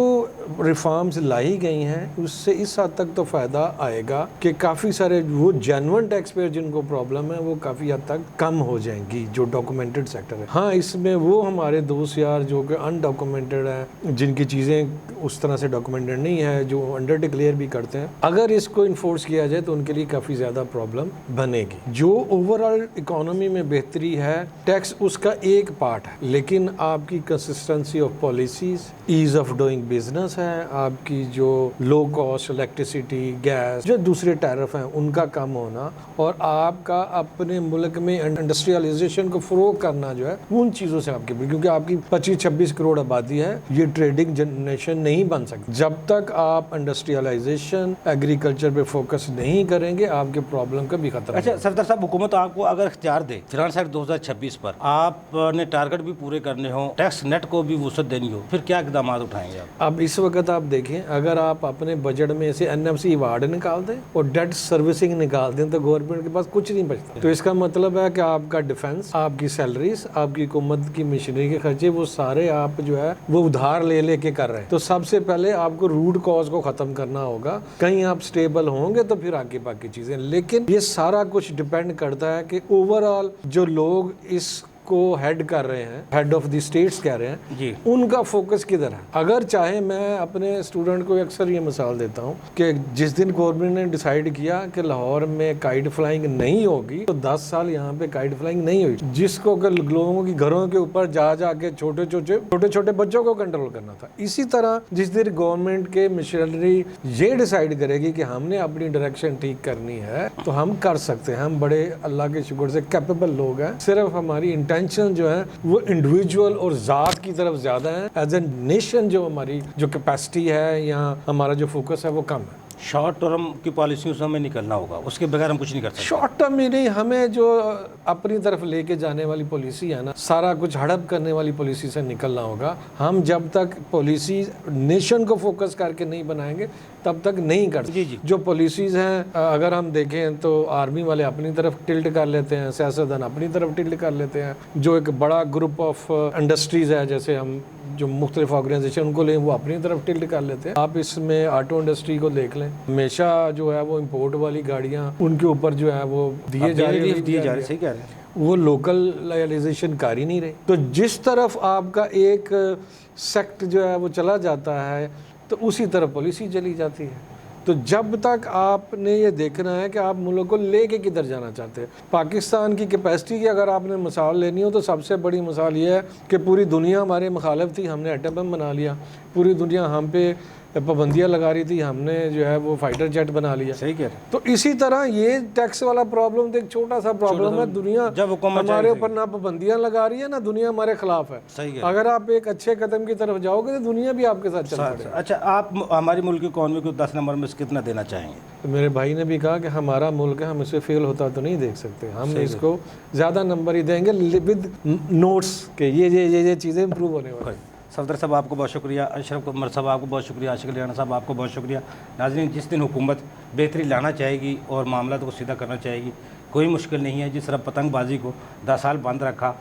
रिफॉर्म्स लाई गई हैं उससे इस हद तक तो फ़ायदा आएगा कि काफ़ी सारे वो जेन्युइन टैक्स पेयर जिनको प्रॉब्लम है वो काफ़ी हद तक कम हो जाएंगी, जो डॉक्यूमेंटेड सेक्टर है। हाँ, इसमें वो हमारे दोस्त यार जो कि अनडॉक्यूमेंटेड हैं, जिनकी चीज़ें उस तरह से डॉक्यूमेंटेड नहीं है, जो अंडर डिक्लेयर भी करते हैं, अगर इसको इन्फोर्स किया जाए तो उनके लिए काफ़ी ज़्यादा प्रॉब्लम बनेगी। जो ओवरऑल इकोनॉमी में बेहतरी है, टैक्स उसका एक पार्ट है, लेकिन आपकी consistency of policies, ease of doing business है, आपकी जो लो कॉस्ट इलेक्ट्रिसिटी, गैस, जो दूसरे टैरिफ हैं उनका कम होना, और आपका अपने मुल्क में इंडस्ट्रियलाइजेशन को फ़रोग करना जो है, उन चीज़ों से आपके, क्योंकि आपकी 25-26 करोड़ आबादी है, ये ट्रेडिंग जनरेशन नहीं बन सकती जब तक आप इंडस्ट्रियलाइजेशन, एग्रीकल्चर पे फोकस नहीं करेंगे। आपके प्रॉब्लम का भी खतरा। अच्छा सफदर साहब, हुकूमत आपको अगर इख्तियार दे फाइनेंस एक्ट 2026 पर, आपने टारगेट भी पूरे करने हो, टैक्स नेट को भी वसअत देनी हो, फिर क्या इकदाम उठाएंगे आप? अब इस वक्त आप देखें, अगर आप अपने बजट में से NFC अवार्ड निकाल दें और डेट सर्विसिंग निकाल दें तो गवर्नमेंट के पास कुछ नहीं बचता। तो इसका मतलब है कि आपका डिफेंस, आपकी सैलरीज, आपकी हुकूमत की मशीनरी के खर्चे, वो सारे आप जो है वो उधार ले के कर रहे हैं। तो सबसे पहले आपको रूट कॉज को ख़त्म करना होगा। कहीं आप स्टेबल होंगे तो फिर आगे बाकी चीज़ें, लेकिन ये सारा कुछ डिपेंड करता है कि ओवरऑल जो लोग इस को हेड कर रहे हैं, हेड ऑफ द स्टेट्स कह रहे हैं जी, उनका फोकस किधर है। अगर चाहे, मैं अपने स्टूडेंट को अक्सर ये मिसाल देता हूँ कि जिस दिन गवर्नमेंट ने डिसाइड किया कि लाहौर में काइट फ्लाइंग नहीं होगी तो 10 साल यहाँ पे काइट फ्लाइंग नहीं हुई, जिसको लोगों की घरों के ऊपर जा के छोटे छोटे बच्चों को कंट्रोल करना था। इसी तरह जिस दिन गवर्नमेंट के मिशनरी ये डिसाइड करेगी कि हमने अपनी डायरेक्शन ठीक करनी है तो हम कर सकते हैं। हम बड़े अल्लाह के शुक्र से कैपेबल लोग हैं, सिर्फ हमारी टेंशन जो है वो इंडिविजुअल और ज़ात की तरफ ज़्यादा है। एज ए नेशन जो हमारी जो कैपेसिटी है या हमारा जो फोकस है वो कम है। शॉर्ट टर्म की पॉलिसियों से हमें निकलना होगा, उसके बगैर हम कुछ नहीं कर सकते। शॉर्ट टर्म में नहीं, हमें जो अपनी तरफ लेके जाने वाली पॉलिसी है ना, सारा कुछ हड़प करने वाली पॉलिसी से निकलना होगा। हम जब तक पॉलिसी नेशन को फोकस करके नहीं बनाएंगे तब तक नहीं कर सकते। जी। जो पॉलिसीज़ हैं, अगर हम देखें तो आर्मी वाले अपनी तरफ टिल्ट कर लेते हैं, सियासतदान अपनी तरफ टिल्ट कर लेते हैं। जो एक बड़ा ग्रुप ऑफ इंडस्ट्रीज़ है, जैसे हम जो मुख्तलिफ ऑर्गेनाइजेशन उनको लें, वो अपनी तरफ टिल्ट कर लेते हैं। आप इसमें ऑटो इंडस्ट्री को देख लें, हमेशा जो है वो इंपोर्ट वाली गाड़ियाँ उनके ऊपर जो है वो दिए जा रहे हैं, सही कह रहे हैं, वो लोकलाइजेशन कर ही नहीं रहे। तो जिस तरफ आपका एक सेक्ट जो है वो चला जाता है तो उसी तरफ पॉलिसी चली जाती है। तो जब तक आपने ये देखना है कि आप मुल्क को लेके किधर जाना चाहते हैं। पाकिस्तान की कैपेसिटी की अगर आपने मिसाल लेनी हो तो सबसे बड़ी मिसाल ये है कि पूरी दुनिया हमारे मुखालिफ थी, हमने एटम बम बना लिया, पूरी दुनिया हम पे पाबंदियां लगा रही थी, हमने जो है वो फाइटर जेट बना लिया। सही कह रहे हैं। तो इसी तरह ये टैक्स वाला प्रॉब्लम तो एक छोटा सा प्रॉब्लम है। दुनिया जब हुकूमत हमारे ऊपर ना पाबंदियां लगा रही है ना दुनिया हमारे खिलाफ है। सही कह रहे अगर आप एक अच्छे कदम की तरफ जाओगे तो दुनिया भी आपके साथ चल पड़ेगी। अच्छा, आप हमारी मुल्क की इकॉनमी को 10 नंबर में से कितना देना चाहेंगे? तो मेरे भाई ने भी कहा कि हमारा मुल्क है, हम इसे फेल होता तो नहीं देख सकते, हम इसको ज़्यादा नंबर ही देंगे विद नोट्स के ये चीज़ें इंप्रूव होने वाली। सफदर साहब आपको बहुत शुक्रिया, अशरफ उमर साहब आपको बहुत शुक्रिया, आशिक राना साहब आपको बहुत शुक्रिया। नाज़रीन, जिस दिन हुकूमत बेहतरी लाना चाहेगी और मामला को सीधा करना चाहेगी, कोई मुश्किल नहीं है। जिस तरह पतंगबाजी को 10 साल बंद रखा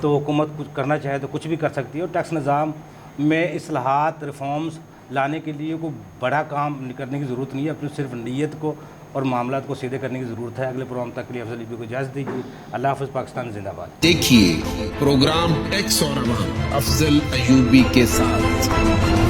तो हुकूमत कुछ करना चाहे तो कुछ भी कर सकती है। और टैक्स निज़ाम में इस्लाहात रिफॉर्म्स लाने के लिए कोई बड़ा काम करने की ज़रूरत नहीं है, अपनी सिर्फ नीयत को और मामला को सीधे करने की ज़रूरत है। अगले प्रोग्राम तक के लिए अफजल यूबी को इजाज़त दीजिए। अल्लाह हाफ़िज़, पाकिस्तान जिंदाबाद। देखिए प्रोग्राम टैक्स और अवाम अफजल अयूबी के साथ।